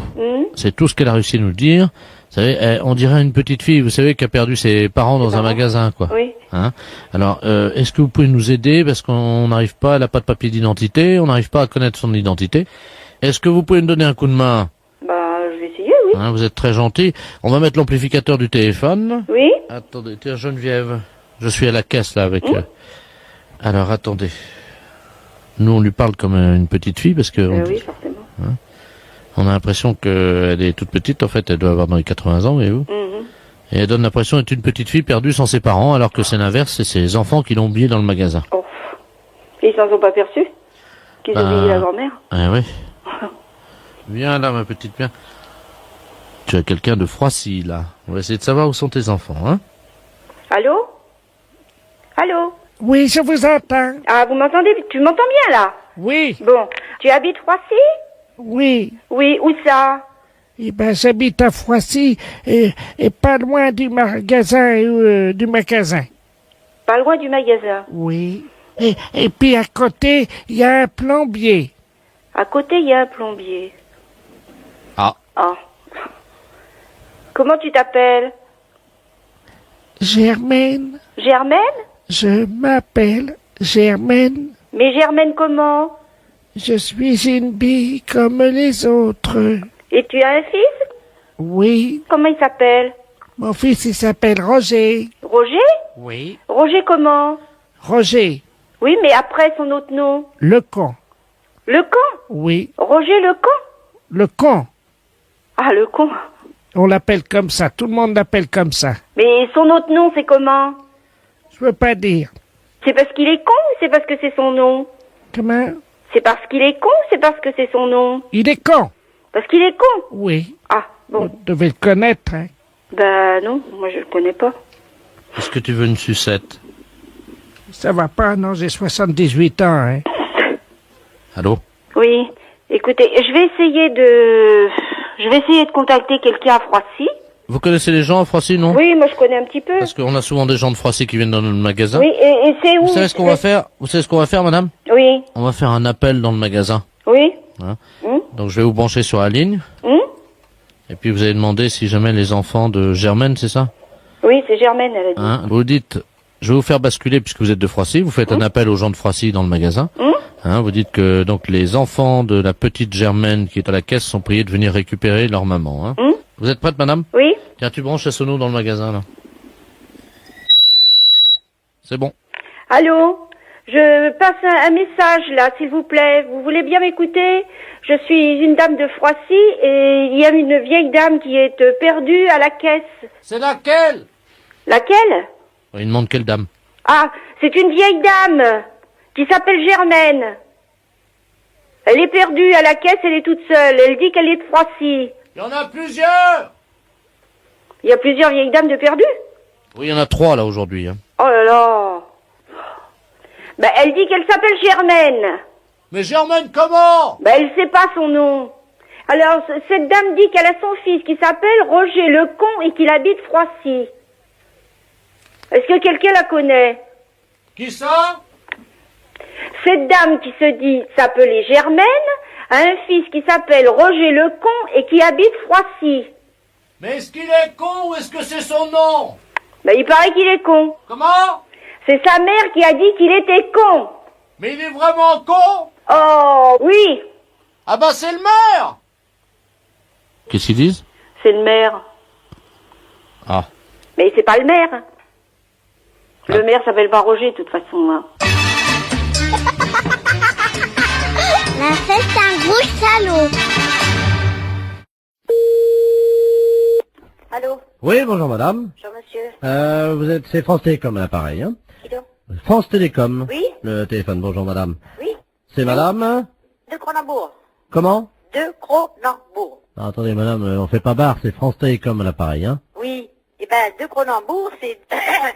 C'est tout ce qu'elle a réussi à nous dire. Vous savez, on dirait une petite fille, vous savez, qui a perdu ses parents dans un magasin, quoi. Oui. Hein? Alors, est-ce que vous pouvez nous aider parce qu'on n'arrive pas, elle n'a pas de papier d'identité, on n'arrive pas à connaître son identité. Est-ce que vous pouvez nous donner un coup de main? Bah, je vais essayer, oui. Hein, vous êtes très gentil. On va mettre l'amplificateur du téléphone. Oui. Attendez, tiens, Geneviève, je suis à la caisse là avec. Alors, attendez. Nous, on lui parle comme une petite fille parce que. Oui, forcément. Hein, on a l'impression qu'elle est toute petite. En fait, elle doit avoir dans les 80 ans, voyez-vous. Et elle donne l'impression d'être une petite fille perdue sans ses parents, alors que c'est l'inverse, c'est ses enfants qui l'ont oubliée dans le magasin. Oh. Ils s'en sont pas perçus? Qu'ils ont oublié la grand-mère? Ah oui. Viens là, ma petite, viens. Tu as quelqu'un de Froissy, là. On va essayer de savoir où sont tes enfants, hein. Allô? Allô? Oui, je vous entends. Ah, vous m'entendez? Tu m'entends bien, là? Oui. Bon. Tu habites Froissy? Oui. Oui, où ça? Eh ben, j'habite à Froissy et pas loin du magasin du magasin. Pas loin du magasin? Oui. Et puis à côté, il y a un plombier. À côté, il y a un plombier. Ah. Ah. Comment tu t'appelles? Germaine. Germaine? Je m'appelle Germaine. Mais Germaine comment? Je suis une bille comme les autres. Et tu as un fils? Oui. Comment il s'appelle? Mon fils, il s'appelle Roger. Roger? Oui. Roger comment? Roger. Oui, mais après son autre nom? Le con. Le con? Oui. Roger le con? Le con. Ah, le con. On l'appelle comme ça. Tout le monde l'appelle comme ça. Mais son autre nom, c'est comment? Je veux pas dire. C'est parce qu'il est con ou c'est parce que c'est son nom? Comment? C'est parce qu'il est con ou c'est parce que c'est son nom? Il est con. Parce qu'il est con? Oui. Ah, bon. Vous devez le connaître, hein. Bah non, moi je le connais pas. Est-ce que tu veux une sucette? Ça va pas, non, j'ai 78 ans, hein. Allô? Oui. Écoutez, je vais essayer de contacter quelqu'un à Froissy. Vous connaissez les gens à Froissy, non? Oui, moi je connais un petit peu. Parce qu'on a souvent des gens de Froissy qui viennent dans notre magasin. Oui, et c'est où? Vous savez ce qu'on va faire? Vous savez ce qu'on va faire, madame? Oui. On va faire un appel dans le magasin. Oui. Hein? Donc je vais vous brancher sur la ligne. Et puis vous allez demander si jamais les enfants de Germaine, c'est ça? Oui, c'est Germaine, elle a dit. Hein? Vous dites, je vais vous faire basculer puisque vous êtes de Froissy. Vous faites un appel aux gens de Froissy dans le magasin. Hein? Vous dites que donc les enfants de la petite Germaine qui est à la caisse sont priés de venir récupérer leur maman. Hein? Vous êtes prête, madame? Oui. Tiens, tu branches la sono dans le magasin, là. C'est bon. Allô? Je passe un message, là, s'il vous plaît. Vous voulez bien m'écouter? Je suis une dame de Froissy et il y a une vieille dame qui est perdue à la caisse. C'est laquelle? Laquelle? Il demande quelle dame? Ah, c'est une vieille dame qui s'appelle Germaine. Elle est perdue à la caisse, elle est toute seule. Elle dit qu'elle est de Froissy. Il y en a plusieurs! Il y a plusieurs vieilles dames de perdues? Oui, il y en a 3 là aujourd'hui. Hein. Oh là là! Ben, elle dit qu'elle s'appelle Germaine. Mais Germaine comment? Ben, elle sait pas son nom. Alors, cette dame dit qu'elle a son fils qui s'appelle Roger le con et qu'il habite Froissy. Est-ce que quelqu'un la connaît? Qui ça? Cette dame qui se dit s'appeler Germaine a un fils qui s'appelle Roger le con et qui habite Froissy. Mais est-ce qu'il est con ou est-ce que c'est son nom? Ben, il paraît qu'il est con. Comment? C'est sa mère qui a dit qu'il était con. Mais il est vraiment con? Oh, oui. Ah bah c'est le maire! Qu'est-ce qu'ils disent? C'est le maire. Ah. Mais c'est pas le maire. Le maire s'appelle pas Roger, de toute façon. Hein. La fête, c'est un gros salaud. Allô? Oui, bonjour madame. Bonjour monsieur. C'est France Télécom à l'appareil, hein? Qui donc? France Télécom. Oui? Le téléphone, bonjour madame. Oui? C'est madame? De Cronenbourg. Comment? De Cronenbourg. Ah, attendez madame, on fait pas barre, c'est France Télécom à l'appareil, hein? Oui. Eh ben, de Cronenbourg, c'est...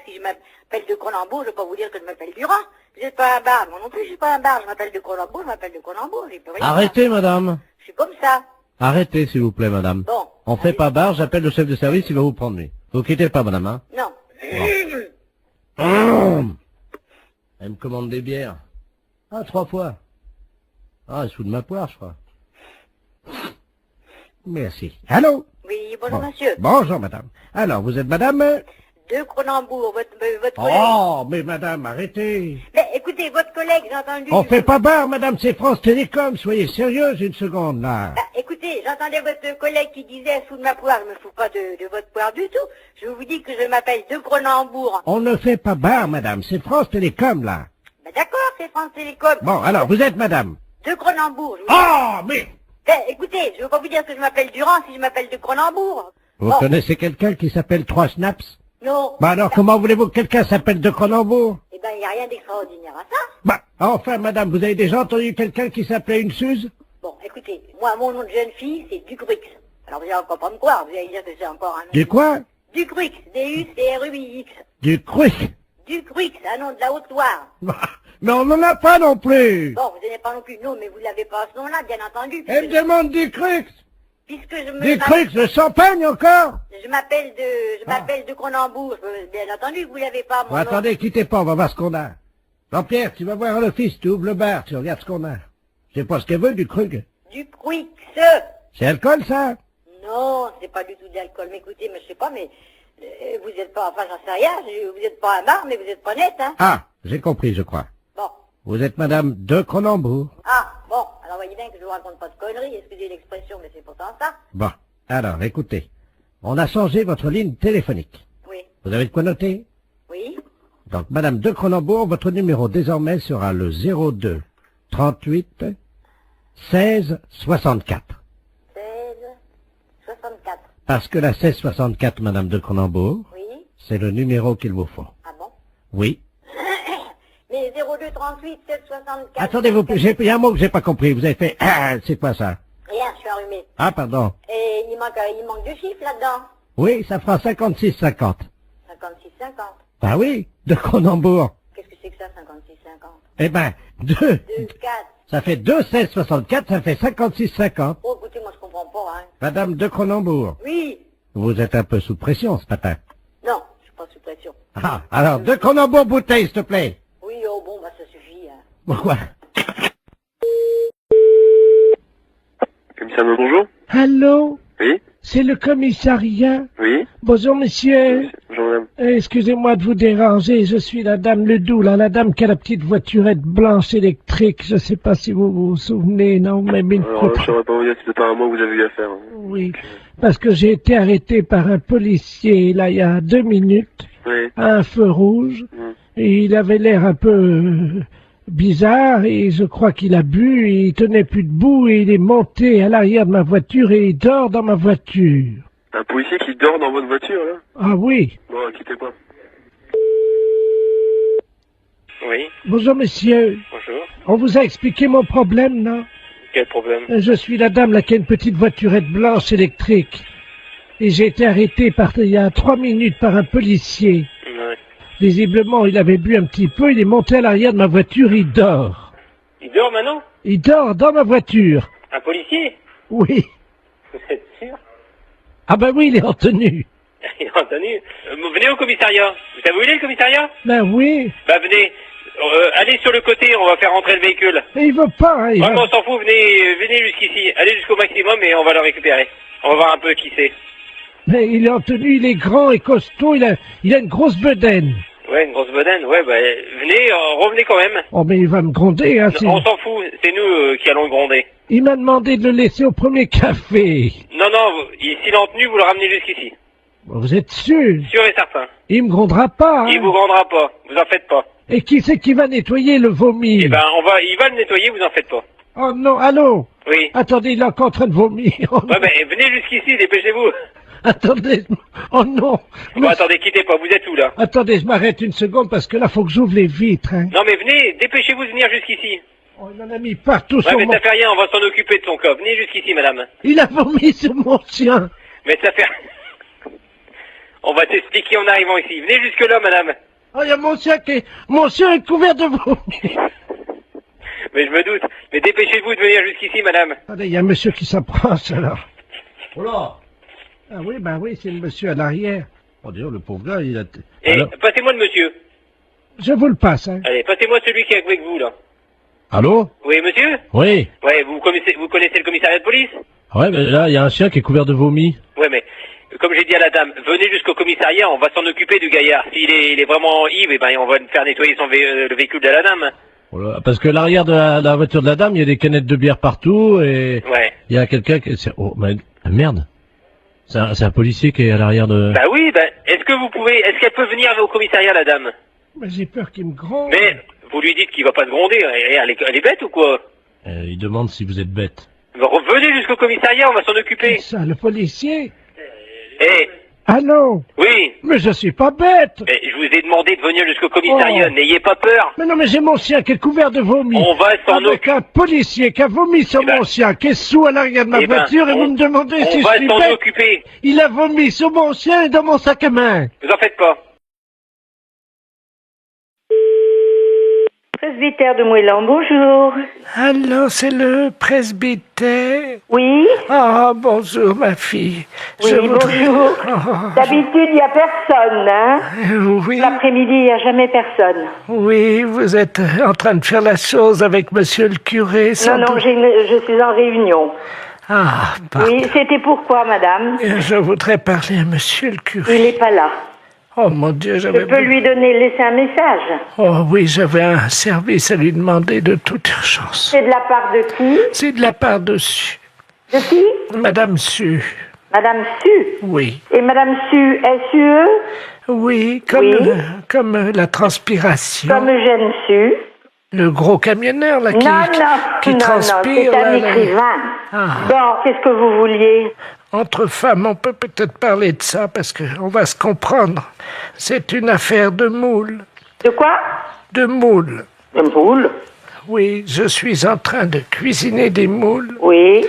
si je m'appelle de Cronenbourg, je vais pas vous dire que je m'appelle Durand. Vous n'êtes pas un bar. Moi non plus, je suis pas un bar. Je m'appelle de Cronenbourg, je m'appelle de Cronenbourg. J'ai plus rien. Arrêtez madame. Je suis comme ça. Arrêtez s'il vous plaît madame. Bon. On fait pas barre, j'appelle le chef de service, il va vous prendre lui. Vous quittez pas madame, hein? Non. Elle me commande des bières. Ah, 3 fois. Ah, elle se fout de ma poire, je crois. Merci. Allô? Oui, bonjour Bon. monsieur. Bonjour madame. Alors, vous êtes madame? De Cronenbourg, votre collègue. Oh, mais madame, arrêtez. Mais écoutez, votre collègue, j'ai entendu... On fait pas barre, madame, c'est France Télécom. Soyez sérieuse une seconde, là. Bah, écoutez, j'entendais votre collègue qui disait sous de ma poire, je me fous pas de votre poire du tout. Je vous dis que je m'appelle de Cronenbourg. On ne fait pas barre, madame, c'est France Télécom, là. Bah d'accord, c'est France Télécom. Bon, alors, vous êtes madame? De Cronenbourg. Oh, mais... Écoutez, je veux pas vous dire que je m'appelle Durand si je m'appelle de Cronenbour. Vous Bon. connaissez quelqu'un qui s'appelle 3 Snaps? Non. Bah alors, comment voulez-vous que quelqu'un s'appelle de Cronenbourg? Eh ben, il n'y a rien d'extraordinaire à ça. Bah, enfin, madame, vous avez déjà entendu quelqu'un qui s'appelait une Suze? Bon, écoutez, moi, mon nom de jeune fille, c'est Ducruix. Alors, vous allez encore pas me croire, vous allez dire que c'est encore un nom. Du quoi? Ducruix, D-U-C-R-U-I-X. Du Cruix. Ducruix, un nom de la Haute-Loire. Mais on n'en a pas non plus. Bon, vous n'avez pas non plus, non, mais vous l'avez pas à ce nom-là, bien entendu. Elle me demande du Cruix. Puisque je me... Du Cruix, le champagne encore? Je m'appelle de Cronenbourg, bien entendu, vous l'avez pas, mon Bon, nom. attendez, quittez pas, on va voir ce qu'on a. Jean-Pierre, tu vas voir à l'office, tu ouvres le bar, tu regardes ce qu'on a. Je sais pas ce qu'elle veut, du Krug. Ducruix. C'est alcool, ça? Non, c'est pas du tout de l'alcool. Mais écoutez, mais je sais pas, mais vous êtes pas, enfin j'en sais rien, vous êtes pas un bar, mais vous êtes pas net, hein. Ah, j'ai compris, je crois. Bon. Vous êtes madame de Cronenbourg. Ah, bon, alors voyez bien que je vous raconte pas de conneries, excusez l'expression, mais c'est pourtant ça. Bon, alors, écoutez. On a changé votre ligne téléphonique. Oui. Vous avez de quoi noter? Oui. Donc, madame de Cronenbourg, votre numéro désormais sera le 02 38 16 64. 16 64. Parce que la 16 64, madame de Cronenbourg, Oui. c'est le numéro qu'il vous faut. Ah bon? Oui. Mais 02 38 7 64. Attendez, il y a un mot que j'ai pas compris. Vous avez fait, ah, c'est quoi ça? Rien, je suis enrhumé. Ah, pardon. Et il manque deux chiffres là-dedans. Oui, ça fera 56 50. 56 50. Ah oui, de Cronenbourg. Qu'est-ce que c'est que ça, 56 50? Eh ben, 2. 2 4. Ça fait 2 16 64, ça fait 56 50. Oh, écoutez, moi je comprends pas, hein. Madame de Cronenbourg. Oui. Vous êtes un peu sous pression ce matin. Non, je suis pas sous pression. Ah, alors, de Cronenbourg bouteille, s'il te plaît. Oui, oh bon, bah ça suffit, hein. Pourquoi? Commissaire, bonjour. Allô? Oui. C'est le commissariat? Oui. Bonjour, monsieur. Bonjour, madame. Excusez-moi de vous déranger, je suis la dame Ledoux, là, la dame qui a la petite voiturette blanche électrique. Je sais pas si vous vous souvenez, non, mais une Alors, photo. je saurais pas vous dire, c'est pas à moi que vous avez eu affaire. Oui, parce que j'ai été arrêté par un policier, là, il y a 2 minutes, Oui. à un feu rouge, et il avait l'air un peu bizarre, et je crois qu'il a bu, et il tenait plus debout, et il est monté à l'arrière de ma voiture, et il dort dans ma voiture. Un policier qui dort dans votre voiture, là? Ah oui. Bon, quittez pas. Oui. Bonjour, monsieur. Bonjour. On vous a expliqué mon problème, non? Quel problème? Je suis la dame là qui a une petite voiturette blanche électrique. Et j'ai été arrêté il y a 3 minutes par un policier. Ouais. Visiblement, il avait bu un petit peu, il est monté à l'arrière de ma voiture, il dort. Il dort maintenant? Il dort dans ma voiture. Un policier? Oui. Vous êtes sûr? Ah ben oui, il est en tenue. Il est en tenue. Venez au commissariat. Vous savez où il est, le commissariat? Ben oui. Bah, venez. Allez sur le côté, on va faire rentrer le véhicule. Mais il veut pas, hein, Vraiment, on s'en fout, venez jusqu'ici. Allez jusqu'au maximum et on va le récupérer. On va voir un peu qui c'est. Mais il est en tenue, il est grand et costaud, il a une grosse bedaine. Ouais, une grosse bedaine. Ouais, bah, venez, revenez quand même. Oh mais il va me gronder, hein. On s'en fout, c'est nous qui allons le gronder. Il m'a demandé de le laisser au premier café. Non, s'il est en tenue, vous le ramenez jusqu'ici. Vous êtes sûr? Sûr et certain. Il me grondera pas, hein. Il vous grondera pas, vous en faites pas. Et qui c'est qui va nettoyer le vomi? Eh ben, il va le nettoyer, vous en faites pas. Oh non, allô? Oui. Attendez, il est encore en train de vomir. Ouais, ben, venez jusqu'ici, dépêchez-vous. Attendez, oh non. Bon, attendez, quittez pas, vous êtes où, là? Attendez, je m'arrête une seconde parce que là, faut que j'ouvre les vitres. Hein. Non, mais venez, dépêchez-vous de venir jusqu'ici. Oh, il en a mis partout Ouais, sur mais mon... ça fait rien, on va s'en occuper de son cas. Venez jusqu'ici, madame. Il a vomi sur mon chien. Mais ça fait... On va t'expliquer en arrivant ici. Venez jusque-là, madame. Oh, il y a mon chien qui est... Mon chien est couvert de vomi. Mais je me doute. Mais dépêchez-vous de venir jusqu'ici, madame. Attendez, il y a un monsieur qui s'approche, alors. Oh là. Ah oui, c'est le monsieur à l'arrière. Oh, d'ailleurs, le pauvre gars, il a... Et Alors, passez-moi le monsieur. je vous le passe, hein. Allez, passez-moi celui qui est avec vous, là. Allô? Oui, monsieur? Oui. Ouais, vous connaissez le commissariat de police? Ouais, mais là, il y a un chien qui est couvert de vomi. Ouais, mais comme j'ai dit à la dame, venez jusqu'au commissariat, on va s'en occuper du gaillard. S'il est vraiment ivre, eh ben, on va faire nettoyer le véhicule de la dame. Voilà, parce que l'arrière de la voiture de la dame, il y a des canettes de bière partout et Ouais. il y a quelqu'un qui... Oh, mais merde. C'est un policier qui est à l'arrière de... Bah oui, est-ce qu'elle peut venir au commissariat, la dame? Mais j'ai peur qu'il me gronde. Mais vous lui dites qu'il va pas se gronder, elle est bête ou quoi? Il demande si vous êtes bête. Venez jusqu'au commissariat, on va s'en occuper. Ça, le policier. Eh, Allô? oui, Mais je suis pas bête. mais je vous ai demandé de venir jusqu'au commissariat, Oh. n'ayez pas peur. Mais non, mais j'ai mon chien qui est couvert de vomi. On va s'en Avec un policier qui a vomi sur mon chien, qui est sous à l'arrière de ma Eh ben, voiture, et vous me demandez si On je va suis s'en bête. occuper, Il a vomi sur mon chien et dans mon sac à main. vous en faites pas. Presbytère de Moëlan, bonjour. Allô, c'est le presbytère? Oui? Ah, bonjour, ma fille. Oui, bonjour. Oh, D'habitude, il n'y a personne, hein? oui. L'après-midi, il n'y a jamais personne. Oui, vous êtes en train de faire la chose avec monsieur le curé, sans Non, doute. je suis en réunion. Ah, pardon. Oui, c'était pourquoi, madame? Je voudrais parler à monsieur le curé. Il n'est pas là. Oh, mon Dieu, Je j'avais... peux lui laisser un message. Oh oui, j'avais un service à lui demander de toute urgence. C'est de la part de qui? C'est de la part de Su. De qui? Madame Su. Madame Su? Oui. Et Madame Su, S-U-E? Oui, comme la transpiration. Comme Eugène Su? Le gros camionneur, là, qui transpire. c'est un là, écrivain. Ah. Bon, qu'est-ce que vous vouliez? Entre femmes, on peut peut-être parler de ça, parce qu'on va se comprendre. C'est une affaire de moule. De quoi? De moules. De moules? Oui, je suis en train de cuisiner des moules. Oui.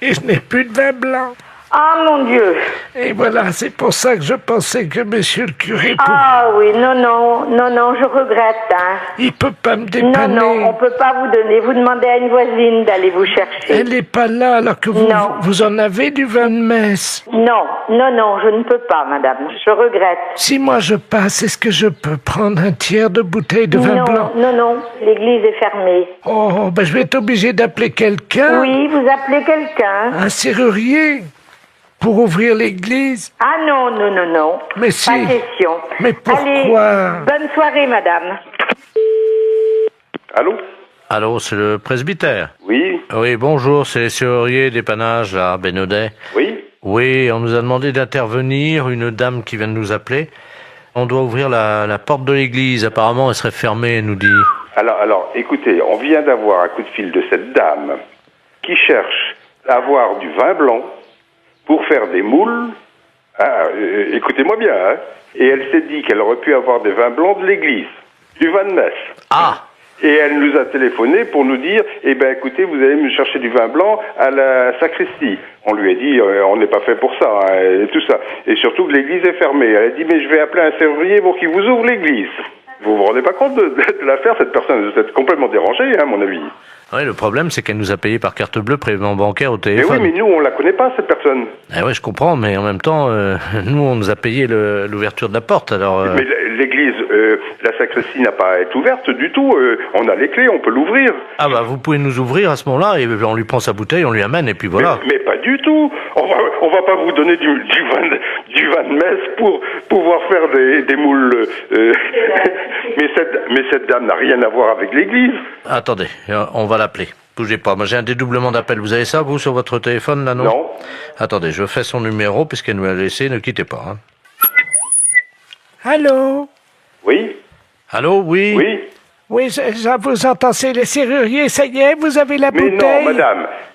Et je n'ai plus de vin blanc. Ah, mon Dieu. Et voilà, c'est pour ça que je pensais que monsieur le curé... Ah oui, non, je regrette, hein. Il peut pas me dépanner. Non, on peut pas vous donner. Vous demandez à une voisine d'aller vous chercher. Elle n'est pas là, alors que vous en avez du vin de messe. Non, je ne peux pas, madame. Je regrette. Si moi je passe, est-ce que je peux prendre un tiers de bouteille de vin blanc? Non, l'église est fermée. Oh, ben je vais être obligé d'appeler quelqu'un. Oui, vous appelez quelqu'un. Un serrurier. Pour ouvrir l'église? Ah non. Mais si. Pas question. Mais pourquoi? Allez, bonne soirée, madame. Allô? Allô, c'est le presbytère? Oui. Oui, bonjour, c'est les serruriers d'épanage, là, à Bénodet. Oui. Oui, on nous a demandé d'intervenir, une dame qui vient de nous appeler. On doit ouvrir la porte de l'église, apparemment elle serait fermée, elle nous dit. Alors, écoutez, on vient d'avoir un coup de fil de cette dame qui cherche à avoir du vin blanc pour faire des moules. Écoutez-moi bien, hein. Et elle s'est dit qu'elle aurait pu avoir des vins blancs de l'église, du vin de messe. Ah! Et elle nous a téléphoné pour nous dire, écoutez, vous allez me chercher du vin blanc à la sacristie. On lui a dit, on n'est pas fait pour ça, hein, et tout ça. Et surtout que l'église est fermée. Elle a dit, mais je vais appeler un serrurier pour qu'il vous ouvre l'église. Vous vous rendez pas compte de l'affaire? Cette personne, vous êtes complètement dérangée, hein, à mon avis. Oui, le problème, c'est qu'elle nous a payé par carte bleue, prélèvement bancaire au Mais téléphone. oui, mais nous, on la connaît pas, cette personne. Eh ouais, je comprends, mais en même temps, nous, on nous a payé l'ouverture de la porte, alors... Mais l'église, la sacristie n'a pas à être ouverte du tout. On a les clés, on peut l'ouvrir. Ah bah, vous pouvez nous ouvrir à ce moment-là, et on lui prend sa bouteille, on lui amène, et puis voilà. Mais pas du tout. On va pas vous donner du vin de messe pour pouvoir faire des moules. mais cette dame n'a rien à voir avec l'église. Attendez, on va l'appeler. Bougez pas, moi j'ai un dédoublement d'appel. Vous avez ça, vous, sur votre téléphone, là, non? Non. Attendez, je fais son numéro, puisqu'elle nous l'a laissé, ne quittez pas. Hein. Allô? Oui? Allô, oui? Oui? Oui, je vous entends, c'est les serruriers, ça y est, vous avez la Mais bouteille. non,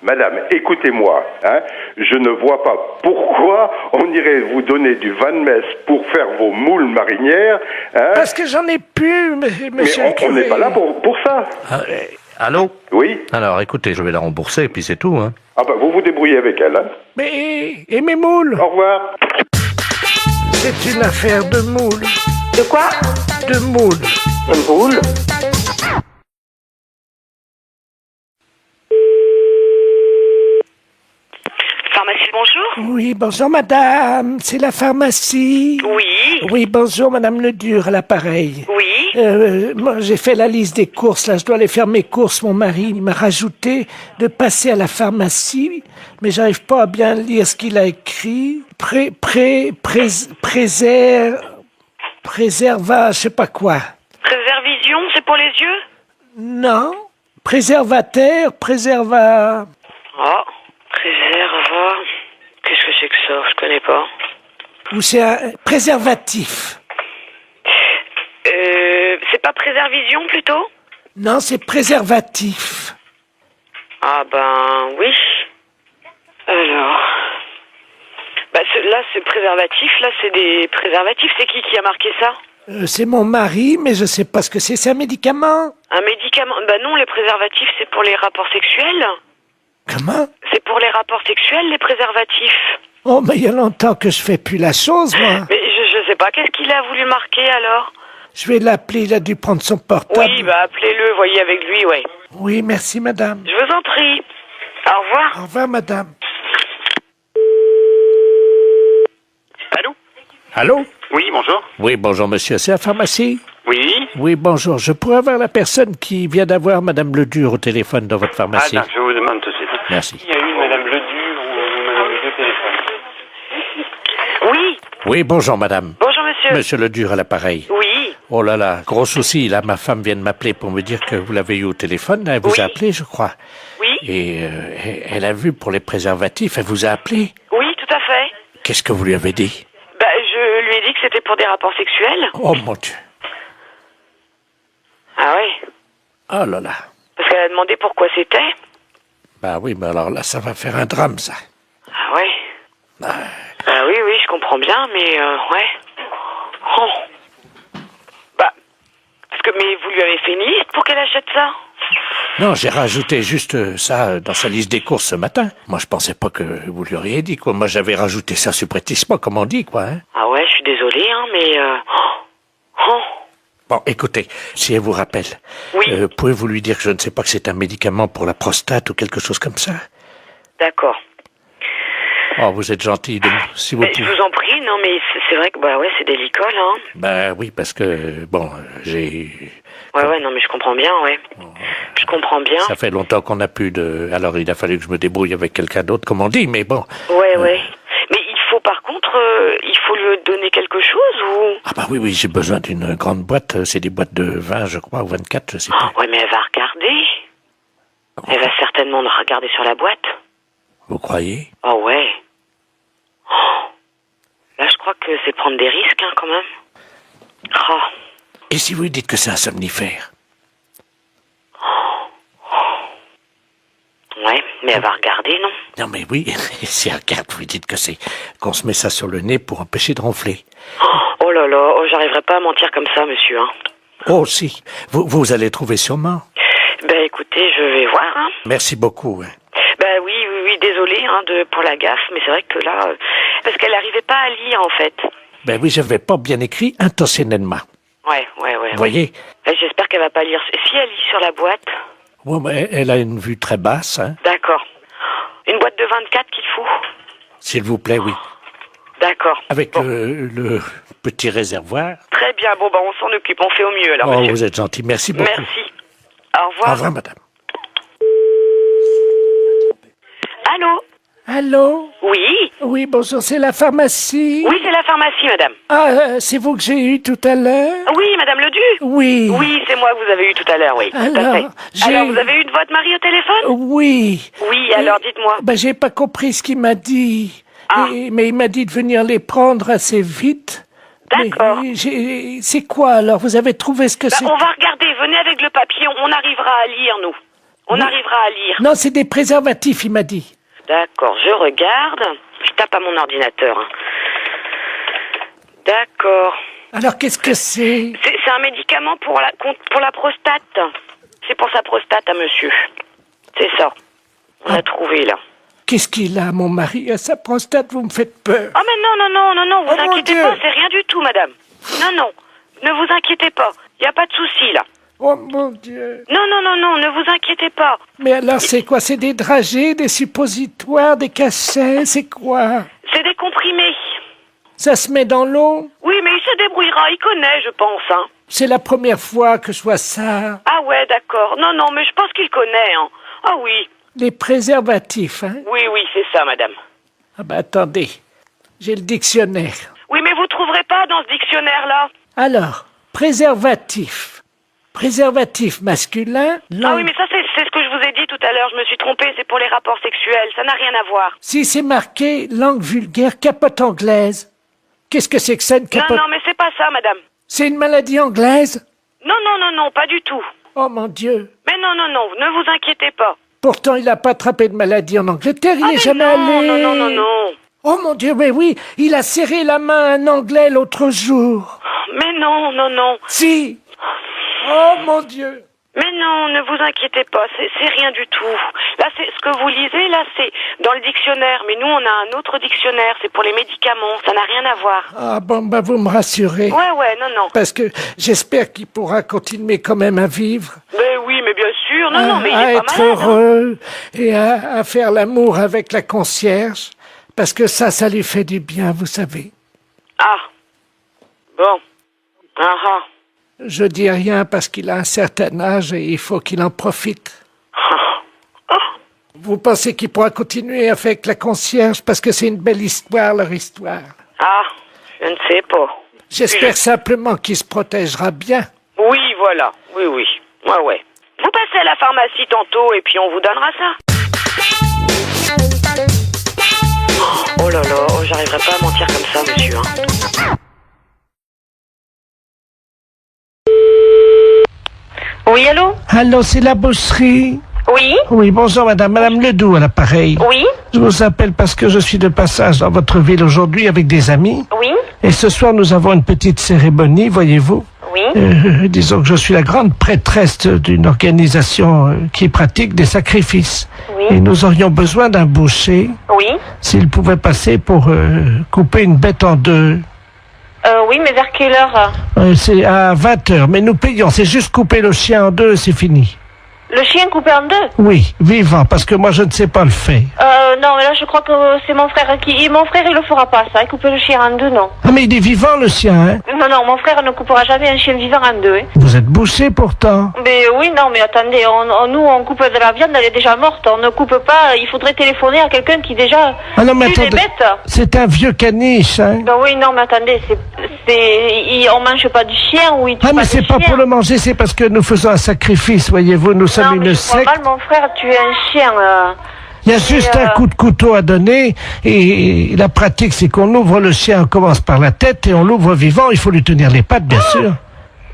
madame, écoutez-moi, hein. Je ne vois pas pourquoi on irait vous donner du Van Mess pour faire vos moules marinières, hein. Parce que j'en ai plus, monsieur Mais on n'est pas là pour ça. Allô? Oui. Alors, écoutez, je vais la rembourser, et puis c'est tout, hein. Ah bah, vous vous débrouillez avec elle, hein. Mais, et mes moules? Au revoir. C'est une affaire de moules. De quoi? De moules. De moules? Pharmacie, bonjour. Oui, bonjour madame, c'est la pharmacie. Oui. Oui, bonjour madame Ledur, à l'appareil. Oui. Moi, j'ai fait la liste des courses, là, je dois aller faire mes courses. Mon mari il m'a rajouté de passer à la pharmacie, mais j'arrive pas à bien lire ce qu'il a écrit. Préserva, je sais pas quoi. Préservision, c'est pour les yeux? Non. Préservateur, préserva... Oh, préserva... Qu'est-ce que c'est que ça? Je connais pas. Ou c'est un préservatif. C'est pas préservision, plutôt? Non, c'est préservatif. Ah ben, oui. Alors... Bah, là, c'est préservatif, là, c'est des préservatifs. C'est qui a marqué ça? C'est mon mari, mais je sais pas ce que c'est. C'est un médicament? Un médicament? Bah non, les préservatifs, c'est pour les rapports sexuels. Comment? C'est pour les rapports sexuels, les préservatifs. Oh, mais il y a longtemps que je fais plus la chose, moi. Mais je sais pas, qu'est-ce qu'il a voulu marquer, alors? Je vais l'appeler, il a dû prendre son portable. Oui, bah appelez-le, voyez avec lui, ouais. Oui, merci, madame. Je vous en prie. Au revoir. Au revoir, madame. Allô? Allô? Oui, bonjour. Oui, bonjour, monsieur. C'est la pharmacie? Oui. Oui, bonjour. Je pourrais avoir la personne qui vient d'avoir madame Ledur au téléphone dans votre pharmacie? Attends, je vous demande tout de suite. Merci. Il y a eu madame Ledur ou madame Ledur au téléphone? Oui. Oui, bonjour, madame. Bonjour, monsieur. Monsieur Ledur à l'appareil. Oui. Oh là là, gros souci. Là, ma femme vient de m'appeler pour me dire que vous l'avez eu au téléphone. Elle vous a appelé, je crois. Oui. Et elle a vu pour les préservatifs. Elle vous a appelé? Oui, tout à fait. Qu'est-ce que vous lui avez dit? Bah, je lui ai dit que c'était pour des rapports sexuels. Oh mon Dieu. Ah ouais? Oh là là. Parce qu'elle a demandé pourquoi c'était. Bah oui, mais alors là, ça va faire un drame, ça. Ah ouais? Bah oui, je comprends bien, mais ouais. Oh. Bah, mais vous lui avez fait une liste pour qu'elle achète ça? Non, j'ai rajouté juste ça dans sa liste des courses ce matin. Moi, je pensais pas que vous lui auriez dit, quoi. Moi, j'avais rajouté ça subrepticement, comme on dit, quoi, hein. Ah ouais, je suis désolée, hein, mais... Oh. Bon, écoutez, si elle vous rappelle, pouvez-vous lui dire que je ne sais pas que c'est un médicament pour la prostate ou quelque chose comme ça? D'accord. Oh, vous êtes gentil, si vous Mais pouvez. je vous en prie, non, mais c'est vrai que, bah ouais, c'est délicat, là. Hein. Bah oui, parce que, bon, j'ai... Ouais, non, mais je comprends bien, ouais. Je comprends bien. Ça fait longtemps qu'on n'a plus de... Alors, il a fallu que je me débrouille avec quelqu'un d'autre, comme on dit, mais bon. Ouais. Mais il faut, par contre, il faut lui donner quelque chose, ou... Ah bah oui, j'ai besoin d'une grande boîte. C'est des boîtes de 20, je crois, ou 24, je sais pas. Ouais, mais elle va regarder. Elle va certainement regarder sur la boîte. Vous croyez? Oh ouais. Oh. Là, je crois que c'est prendre des risques, hein, quand même. Oh. Et si vous lui dites que c'est un somnifère? Ouais, mais elle va regarder, non? Non, mais oui, si elle regarde, vous lui dites que c'est qu'on se met ça sur le nez pour empêcher de ronfler. Oh là là, j'arriverai pas à mentir comme ça, monsieur, hein. Oh, si. Vous allez trouver sûrement. Ben, écoutez, je vais voir, hein. Merci beaucoup, hein. Ben oui, désolé, hein, pour la gaffe, mais c'est vrai que là... parce qu'elle n'arrivait pas à lire, en fait. Ben oui, je n'avais pas bien écrit intentionnellement. Ouais. Vous voyez? J'espère qu'elle va pas lire... Si elle lit sur la boîte... Ouais, mais elle a une vue très basse, hein. D'accord. Une boîte de 24 qu'il faut? S'il vous plaît, oui. D'accord. Avec le petit réservoir. Très bien, bon, on s'en occupe, on fait au mieux, alors, monsieur. Vous êtes gentil, merci beaucoup. Merci. Au revoir. Au revoir, madame. Allô? Oui? Oui, bonjour, c'est la pharmacie? Oui, c'est la pharmacie, madame. Ah, c'est vous que j'ai eu tout à l'heure? Oui, madame Ledu? Oui. Oui, c'est moi que vous avez eu tout à l'heure, oui. Alors, tout à fait. Alors, vous avez eu de votre mari au téléphone? Oui. Oui, alors dites-moi. Ben, j'ai pas compris ce qu'il m'a dit. Ah. Mais il m'a dit de venir les prendre assez vite. D'accord. C'est quoi, alors? Vous avez trouvé ce que c'est? On va regarder, venez avec le papier, on arrivera à lire, nous. On arrivera à lire. Non, c'est des préservatifs, il m'a dit. D'accord, je regarde. Je tape à mon ordinateur. Hein. D'accord. Alors, qu'est-ce que c'est? C'est un médicament pour la prostate. C'est pour sa prostate à monsieur. C'est ça. On l'a trouvé, là. Qu'est-ce qu'il a, mon mari, à sa prostate? Vous me faites peur. Ah, mais non, vous inquiétez pas, c'est rien du tout, madame. Non, ne vous inquiétez pas. Il n'y a pas de souci, là. Oh, mon Dieu. Non, ne vous inquiétez pas. Mais alors, c'est quoi? C'est des dragées, des suppositoires, des cachets? C'est quoi? C'est des comprimés. Ça se met dans l'eau? Oui, mais il se débrouillera, il connaît, je pense, hein. C'est la première fois que je vois ça. Ah ouais, d'accord. Non, mais je pense qu'il connaît, hein. Ah oui. Les préservatifs, hein? Oui, c'est ça, madame. Ah ben, attendez. J'ai le dictionnaire. Oui, mais vous trouverez pas dans ce dictionnaire-là. Alors, préservatif. Préservatif masculin. Ah oui, mais ça, c'est ce que je vous ai dit tout à l'heure. Je me suis trompée, c'est pour les rapports sexuels. Ça n'a rien à voir. Si c'est marqué langue vulgaire, capote anglaise. Qu'est-ce que c'est que ça, une capote? Non, mais c'est pas ça, madame. C'est une maladie anglaise? Non, pas du tout. Oh mon Dieu. Mais non, ne vous inquiétez pas. Pourtant, il n'a pas attrapé de maladie en Angleterre, il n'est jamais allé. Non. Oh mon Dieu, mais oui, il a serré la main à un Anglais l'autre jour. Mais non. Si. Oh mon Dieu. Mais non, ne vous inquiétez pas, c'est rien du tout. Là, c'est ce que vous lisez, là, c'est dans le dictionnaire. Mais nous, on a un autre dictionnaire, c'est pour les médicaments. Ça n'a rien à voir. Ah bon, bah vous me rassurez. Ouais, non. Parce que j'espère qu'il pourra continuer quand même à vivre. Mais oui, mais bien sûr. Non, mais il à est pas être malade. heureux et à faire l'amour avec la concierge. Parce que ça lui fait du bien, vous savez. Ah. Bon. Ah. Je dis rien parce qu'il a un certain âge et il faut qu'il en profite. Vous pensez qu'il pourra continuer avec la concierge parce que c'est une belle histoire, leur histoire? Ah, je ne sais pas. J'espère simplement qu'il se protégera bien. Oui, voilà. Oui. Ouais. Vous passez à la pharmacie tantôt et puis on vous donnera ça. Oh là là, j'arriverai pas à mentir comme ça, monsieur. Hein. Oui, allô? Allô, c'est la boucherie? Oui? Oui, bonjour madame Ledoux à l'appareil. Oui? Je vous appelle parce que je suis de passage dans votre ville aujourd'hui avec des amis. Oui? Et ce soir, nous avons une petite cérémonie, voyez-vous. Oui? Disons que je suis la grande prêtresse d'une organisation qui pratique des sacrifices. Oui? Et nous aurions besoin d'un boucher. Oui? S'il pouvait passer pour couper une bête en deux. Oui, mais vers quelle heure? C'est à 20h, mais nous payons. C'est juste couper le chien en deux, c'est fini. Le chien coupé en deux? Oui, vivant, parce que moi je ne sais pas le faire. Non, mais là je crois que c'est mon frère qui... Mon frère il le fera pas ça, couper le chien en deux, non. Ah mais il est vivant le chien, hein? Non, mon frère ne coupera jamais un chien vivant en deux, hein. Vous êtes bouché pourtant. Mais oui, non, mais attendez, nous on coupe de la viande, elle est déjà morte, on ne coupe pas, il faudrait téléphoner à quelqu'un qui déjà Ah non mais tue les attendez, bêtes. c'est un vieux caniche, hein? Ben oui, non, mais attendez, on mange pas du chien ou il tue Ah mais pas c'est du pas chien. pour le manger, c'est parce que nous faisons un sacrifice, voyez-vous, nous sommes Non, mais une je crois secte. mal, mon frère tuer un chien. Il y a juste un coup de couteau à donner et la pratique c'est qu'on ouvre le chien, on commence par la tête et on l'ouvre vivant, il faut lui tenir les pattes bien sûr.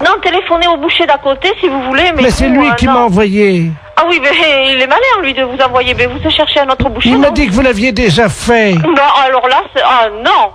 Non, téléphonez au boucher d'à côté si vous voulez, mais... Mais c'est lui qui non. m'a envoyé. Ah oui, mais il est malin lui de vous envoyer, mais vous cherchez un autre boucher. Il m'a non? dit que vous l'aviez déjà fait. Non, alors là, non.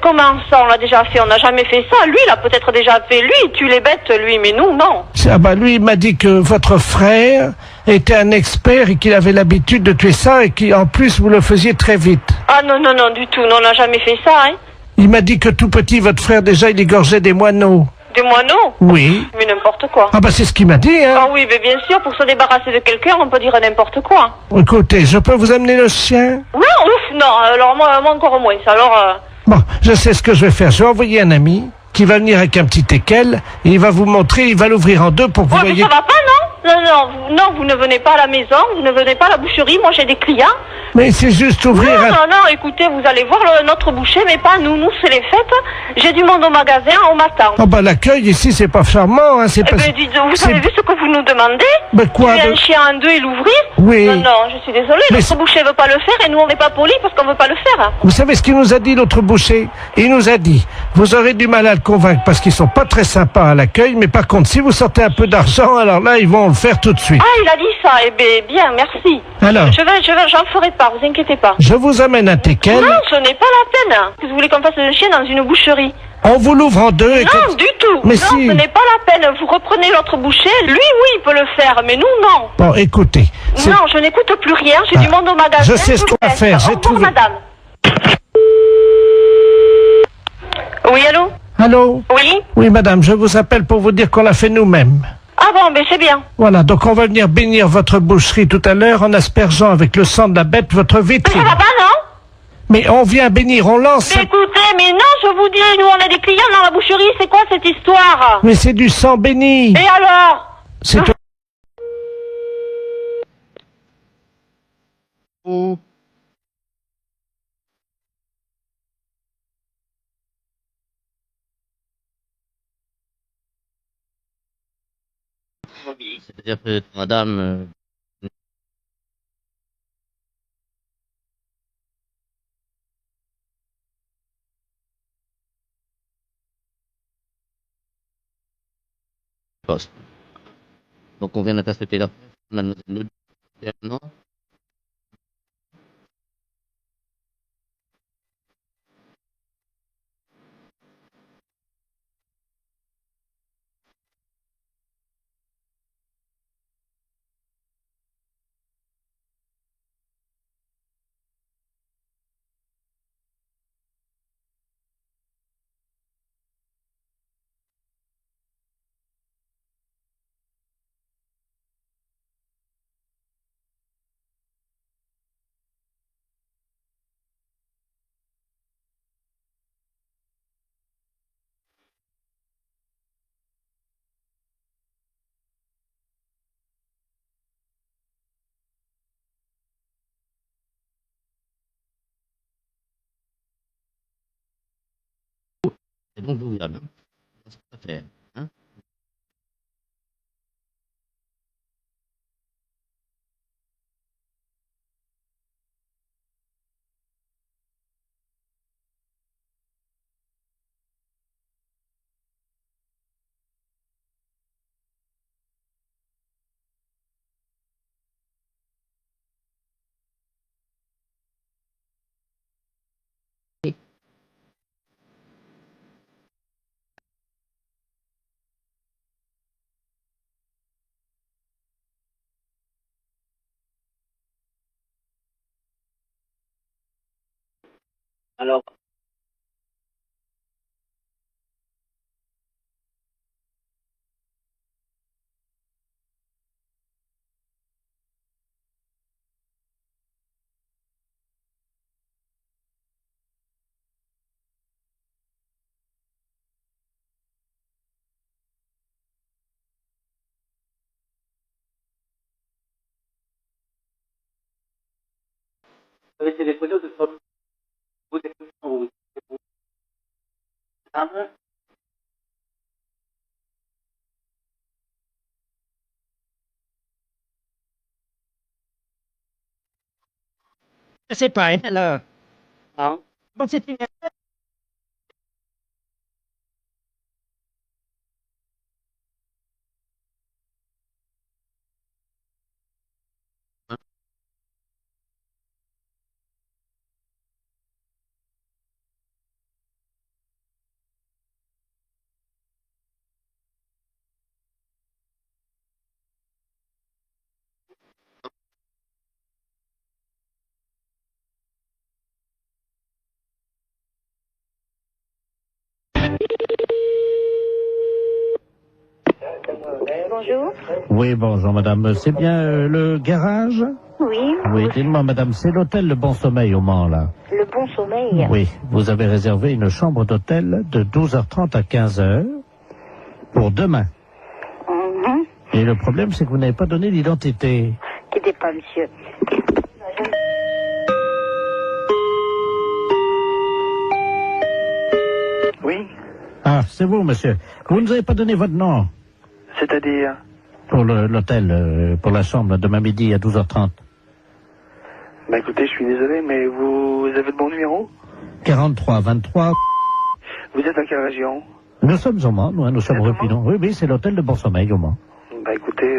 Comment ça, on l'a déjà fait? On n'a jamais fait ça. Lui, il a peut-être déjà fait. Lui, il tue les bêtes, lui, mais nous, non. Ah bah lui, il m'a dit que votre frère était un expert et qu'il avait l'habitude de tuer ça et qu'en plus vous le faisiez très vite. Ah non, du tout. Non, on n'a jamais fait ça, hein. Il m'a dit que tout petit, votre frère déjà, il égorgeait des moineaux. Des moineaux? Oui. Mais n'importe quoi. Ah bah c'est ce qu'il m'a dit, hein. Ah oui, mais bien sûr, pour se débarrasser de quelqu'un, on peut dire n'importe quoi. Écoutez, je peux vous amener le chien? Non, ouf, non. Alors moi encore moins. Alors... Bon, je sais ce que je vais faire. Je vais envoyer un ami qui va venir avec un petit équel et il va vous montrer, il va l'ouvrir en deux pour que vous voyez... mais ça va pas, non? Non, vous ne venez pas à la maison, vous ne venez pas à la boucherie. Moi, j'ai des clients. Mais c'est juste ouvrir Non, non, écoutez, vous allez voir notre boucher, mais pas nous. Nous, c'est les fêtes. J'ai du monde au magasin, on m'attend. Oh bah l'accueil ici, c'est pas charmant, hein, c'est Eh pas... ben, dites, vous avez vu ce que vous nous demandez? Ben quoi Tuer un chien en deux et l'ouvrir? Oui. Non, non, je suis désolée, notre boucher veut pas le faire et nous, on n'est pas polis parce qu'on veut pas le faire. Vous savez ce qu'il nous a dit, l'autre boucher? Il nous a dit, vous aurez du mal à le convaincre parce qu'ils sont pas très sympas à l'accueil, mais par contre, si vous sortez un peu d'argent, alors là, ils vont le faire tout de suite. Ah, il a dit ça, eh ben, bien, merci. Alors J'en ferai pas, vous inquiétez pas. Je vous amène un teckel. Non, ce n'est pas la peine. Que vous voulez qu'on fasse un chien dans une boucherie? On vous l'ouvre en deux et... Non, du tout. Mais non, si. Ce n'est pas la peine. Vous reprenez l'autre boucher. Lui, oui, il peut le faire, mais nous, non. Bon, écoutez. Non, je n'écoute plus rien. J'ai du monde au magasin. Je sais ce qu'on va faire. Au J'ai revoir, trouvé... madame. Oui, allô? Allô? Oui? Oui, madame, je vous appelle pour vous dire qu'on l'a fait nous-mêmes. Ah bon, ben c'est bien. Voilà, donc on va venir bénir votre boucherie tout à l'heure en aspergeant avec le sang de la bête votre vitrine. Ça va pas, non? Mais on vient bénir, on lance... Mais écoutez, mais non, je vous dis, nous on a des clients dans la boucherie, c'est quoi cette histoire? Mais c'est du sang béni. Et alors? C'est... C'est-à-dire que madame... Poste. Donc on vient d'intercepter la mademoiselle non? C'est donc vous, madame. C'est pas faire, hein? Alors, vous avez téléphoné de votre... Vous êtes vous. Je sais pas, alors. Non. Bon, c'est une... Bonjour. Oui, bonjour madame. C'est bien le garage? Oui. Oui, dites-moi madame, c'est l'hôtel Le Bon Sommeil au Mans, là. Le Bon Sommeil. Oui, vous avez réservé une chambre d'hôtel de 12h30 à 15h pour demain. Mhm. Et le problème, c'est que vous n'avez pas donné l'identité. Quittez pas, monsieur. Ah, c'est vous, monsieur. Vous ne nous avez pas donné votre nom C'est-à-dire? pour l'hôtel, pour la chambre, demain midi à 12h30. Bah écoutez, je suis désolé, mais vous avez le bon numéro? 43 23. Vous êtes à quelle région? Nous sommes au Mans, nous sommes Repidon. Oui, oui, c'est l'hôtel de Bon Sommeil au Mans. Bah écoutez,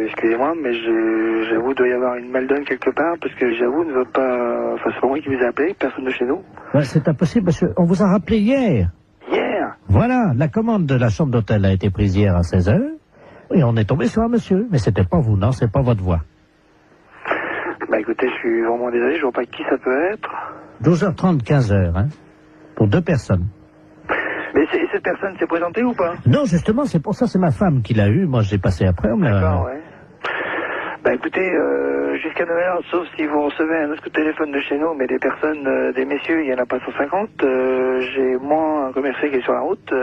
excusez-moi, mais j'avoue, il doit y avoir une maldonne quelque part, parce que j'avoue, ne veut pas... Enfin, c'est pas moi qui vous ai appelé, personne de chez nous. Ouais, c'est impossible, monsieur. On vous a rappelé hier. Hier? Voilà, la commande de la chambre d'hôtel a été prise hier à 16h. Et on est tombé sur un monsieur. Mais c'était pas vous, non, c'est pas votre voix. Bah écoutez, je suis vraiment désolé, je vois pas qui ça peut être. 12h30, 15h, hein. Pour 2 personnes. Mais cette personne s'est présentée ou pas? Non, justement, c'est pour ça, c'est ma femme qui l'a eu. Moi, j'ai passé après. D'accord, ouais. Bah écoutez, jusqu'à 9h, sauf si vous recevez un autre coup de téléphone de chez nous, mais des personnes, des messieurs, il y en a pas 150. J'ai moi un commercial qui est sur la route.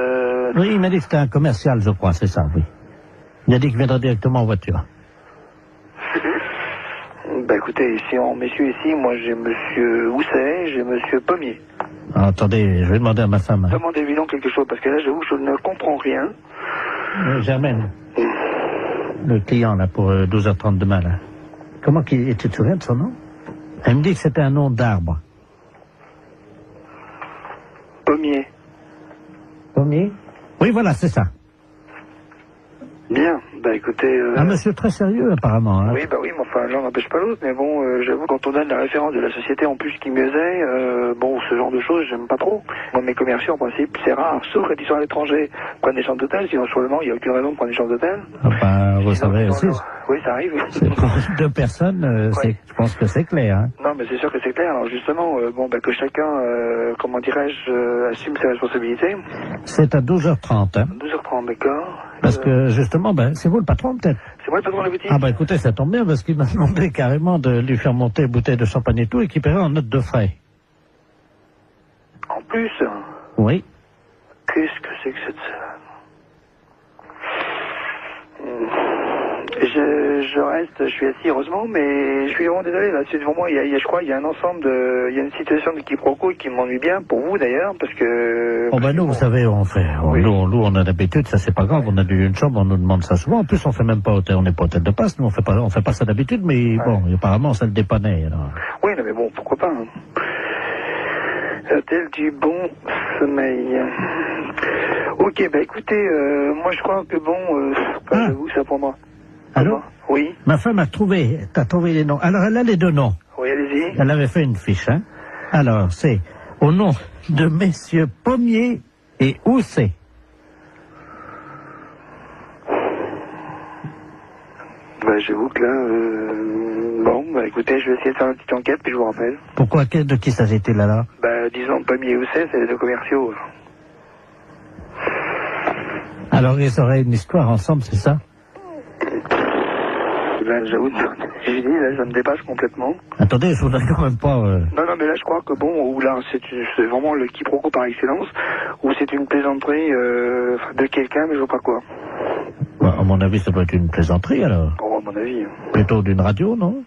Oui, il m'a dit que c'était un commercial, je crois, c'est ça, oui. Il a dit qu'il viendra directement en voiture. Bah écoutez, ici en messieurs ici, moi j'ai monsieur Housset, j'ai monsieur Pommier. Ah, attendez, je vais demander à ma femme. Hein. Demandez-lui donc quelque chose, parce que là, j'avoue, je ne comprends rien. Germaine, le client, là, pour 12h30 demain, là. Comment qu'il... Tu te souviens de son nom? Elle me dit que c'était un nom d'arbre. Pommier. Pommier? Oui, voilà, c'est ça. Bien, bah écoutez... Un monsieur très sérieux, apparemment. Hein. Oui, bah oui, mais enfin, l'un n'empêche pas l'autre, mais bon, j'avoue, quand on donne la référence de la société en plus qui mieux est, bon, ce genre de choses, j'aime pas trop. Moi, mes commerciaux, en principe, c'est rare, sauf quand ils sont à l'étranger, prennent des chambres d'hôtel, sinon, sur le moment, il n'y a aucune raison de prendre des chambres d'hôtel. Ah bah, vous savez aussi... Oui, ça arrive. Pour 2 personnes, je pense que c'est clair. Hein. Non, mais c'est sûr que c'est clair. Alors justement, bon, bah, que chacun, comment dirais-je, assume ses responsabilités. C'est à 12h30. Hein. 12h30, d'accord. Parce que justement, ben, c'est vous le patron peut-être? C'est moi le patron de la boutique. Ah bah écoutez, ça tombe bien parce qu'il m'a demandé carrément de lui faire monter une bouteille de champagne et tout et qu'il paierait en note de frais. En plus? Oui. Qu'est-ce que c'est que cette... Je reste, je suis assis heureusement, mais je suis vraiment désolé, là, c'est devant moi, je crois, il y a un ensemble de, il y a une situation de quiproquo qui m'ennuie bien, pour vous d'ailleurs, parce que... Oh ben nous, vous savez, on fait, nous, on a d'habitude, ça c'est pas grave, on a une chambre, on nous demande ça souvent, en plus on fait même pas hôtel, on n'est pas hôtel de passe, nous on fait pas ça d'habitude, mais bon, apparemment ça le dépannait, alors. Oui, non, mais bon, pourquoi pas, hein. Hôtel du Bon Sommeil. Ok, bah écoutez, moi je crois que bon, j'avoue, ça pour moi. Allô? Oui. Ma femme t'as trouvé les noms. Alors, elle a les 2 noms. Oui, allez-y. Elle avait fait une fiche, hein. Alors, c'est au nom de messieurs Pommier et Housset. Bah, j'avoue que là, bon, bah écoutez, je vais essayer de faire une petite enquête, puis je vous rappelle. Pourquoi? De qui s'agit-il là? Bah, disons, Pommier et Housset, c'est les 2 commerciaux. Alors, ils auraient une histoire ensemble, c'est ça? Là, j'avoue, j'ai dit, là, ça me dépasse complètement. Attendez, je voudrais quand même pas... Non, non, mais là, je crois que bon, ou là, c'est vraiment le quiproquo par excellence, ou c'est une plaisanterie de quelqu'un, mais je vois pas quoi. Bah, à mon avis, ça doit être une plaisanterie, alors. Bon, à mon avis. Plutôt d'une radio, non?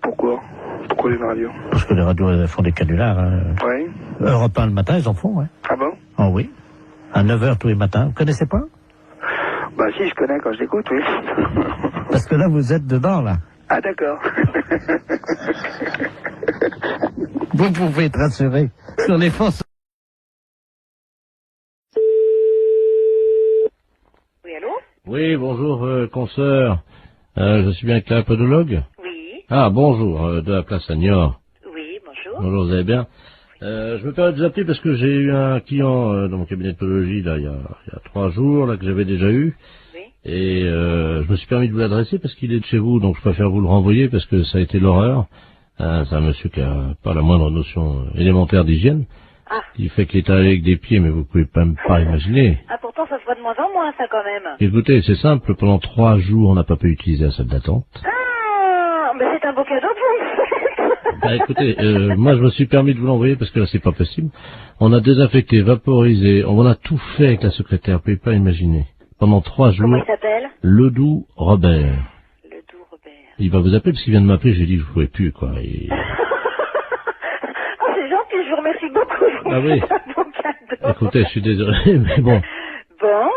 Pourquoi? Pourquoi d'une radio? Parce que les radios, elles font des canulars. Hein. Oui. Europe 1 le matin, ils en font, ouais. Ah bon? Oh oui. À 9h tous les matins. Vous connaissez pas? Bah si, je connais quand je l'écoute, oui. Parce que là, vous êtes dedans, là. Ah d'accord. Vous pouvez être rassuré sur les forces. Oui, allô? Oui, bonjour, consoeur. Je suis bien avec la podologue? Oui. Ah, bonjour, de la place Agnor. Oui, bonjour. Bonjour, vous allez bien? Je me permets de vous appeler parce que j'ai eu un client dans mon cabinet de podologie là, il y a 3 jours, là, que j'avais déjà eu. Oui. Et je me suis permis de vous l'adresser parce qu'il est de chez vous, donc je préfère vous le renvoyer parce que ça a été l'horreur. C'est un monsieur qui a pas la moindre notion élémentaire d'hygiène. Ah. Il fait qu'il est allé avec des pieds, mais vous pouvez même pas imaginer. Ah, pourtant, ça se voit de moins en moins, ça, quand même. Écoutez, c'est simple, pendant 3 jours, on n'a pas pu utiliser la salle d'attente. Ah, mais c'est un beau cadeau pour vous. Bah écoutez, moi je me suis permis de vous l'envoyer parce que là c'est pas possible. On a désinfecté, vaporisé, on a tout fait avec la secrétaire, vous pouvez pas imaginer. Pendant 3 jours. Comment il s'appelle? Ledoux Robert. Ledoux Robert. Il va vous appeler parce qu'il vient de m'appeler, j'ai dit que je pouvais plus quoi. Et... Oh, c'est gentil, je vous remercie beaucoup. Ah oui. C'est un beau cadeau. Écoutez, je suis désolé, mais bon. Bon,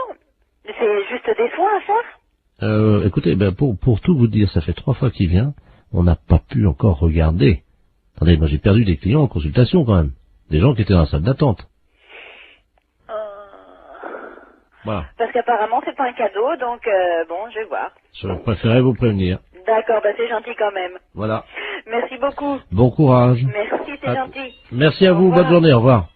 c'est juste des soins à faire. Écoutez, ben pour tout vous dire, ça fait 3 fois qu'il vient, on n'a pas pu encore regarder. Attendez, moi j'ai perdu des clients en consultation quand même. Des gens qui étaient dans la salle d'attente. Voilà. Parce qu'apparemment c'est pas un cadeau, donc bon, je vais voir. Je préférais vous prévenir. D'accord, bah c'est gentil quand même. Voilà. Merci beaucoup. Bon courage. Merci, c'est gentil. Merci à vous, bonne journée, au revoir.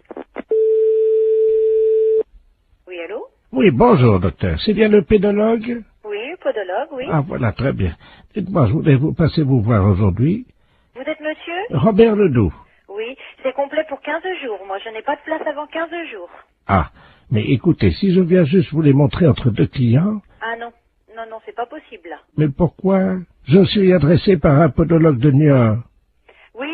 Oui, allô? Oui, bonjour, docteur. C'est bien le pédologue? Oui, podologue, oui. Ah, voilà, très bien. Dites-moi, je voulais vous passer vous voir aujourd'hui. Vous êtes monsieur? Robert Ledoux. Oui, c'est complet pour 15 jours. Moi, je n'ai pas de place avant 15 jours. Ah, mais écoutez, si je viens juste vous les montrer entre 2 clients... Ah non, non, c'est pas possible, là. Mais pourquoi? Je suis adressé par un podologue de Niort. Oui,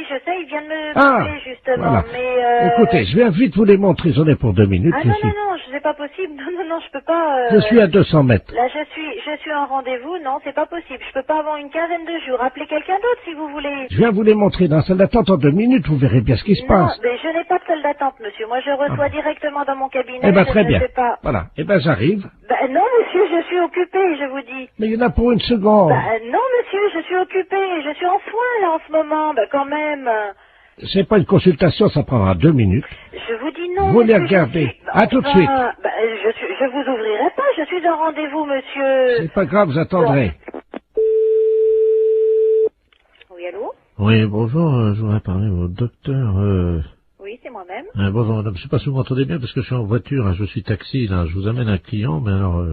je sais, il vient de me Ah, parler, justement, voilà. mais Écoutez, je viens vite vous les montrer, j'en ai pour 2 minutes. Ah non, c'est pas possible. Non, je peux pas... Je suis à 200 mètres. Là, je suis en rendez-vous. Non, c'est pas possible. Je peux pas avant une quinzaine de jours. Appelez quelqu'un d'autre, si vous voulez. Je viens vous les montrer dans la salle d'attente en 2 minutes, vous verrez bien ce qui se Non, passe. mais je n'ai pas de salle d'attente, monsieur. Moi, je reçois directement dans mon cabinet. Eh ben, je très ne bien. sais pas. Voilà. Eh ben, j'arrive. Non, monsieur, je suis occupée, je vous dis. Mais il y en a pour 1 seconde. Non, monsieur, je suis occupée. Je suis en soins, là, en ce moment. Quand même. C'est pas une consultation, ça prendra 2 minutes. Je vous dis non. Vous les monsieur, regardez. À tout de suite. Je vous ouvrirai pas. Je suis en rendez-vous, monsieur. C'est pas grave, vous attendrez. Oui, allô? Oui, bonjour, je voudrais parler au docteur... Oui, c'est moi-même. Bonjour madame, je sais pas si vous m'entendez bien parce que je suis en voiture, hein, je suis taxi, là, je vous amène un client, mais alors...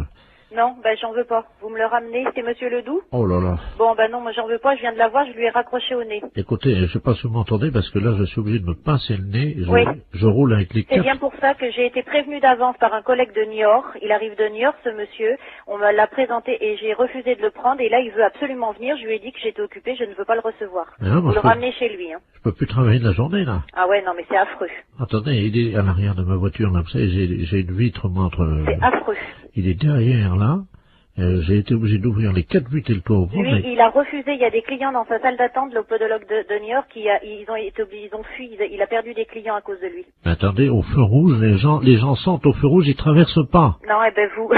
Non, j'en veux pas. Vous me le ramenez, c'est monsieur Ledoux? Oh là là. Bon, non, moi j'en veux pas, je viens de la voir, je lui ai raccroché au nez. Écoutez, je sais pas si vous m'entendez parce que là je suis obligé de me pincer le nez, Oui. je roule avec les C'est quatre... bien pour ça que j'ai été prévenue d'avance par un collègue de Niort. Il arrive de Niort, ce monsieur. On me l'a présenté et j'ai refusé de le prendre. Et là, il veut absolument venir. Je lui ai dit que j'étais occupée, je ne veux pas le recevoir. Mais non, Vous moi, le ramenez chez lui. Hein. Je peux plus travailler de la journée, là. Ah ouais, non, mais c'est affreux. Attendez, il est à l'arrière de ma voiture, là, vous savez, j'ai une vitre, moi, entre... C'est affreux. Il est derrière, là. J'ai été obligé d'ouvrir les 4 vitres et le toit ouvert. Lui, il a refusé. Il y a des clients dans sa salle d'attente, le podologue de Niort, ils ont fui. Il a perdu des clients à cause de lui. Mais attendez, au feu rouge, les gens sentent au feu rouge, ils traversent pas. Non, vous...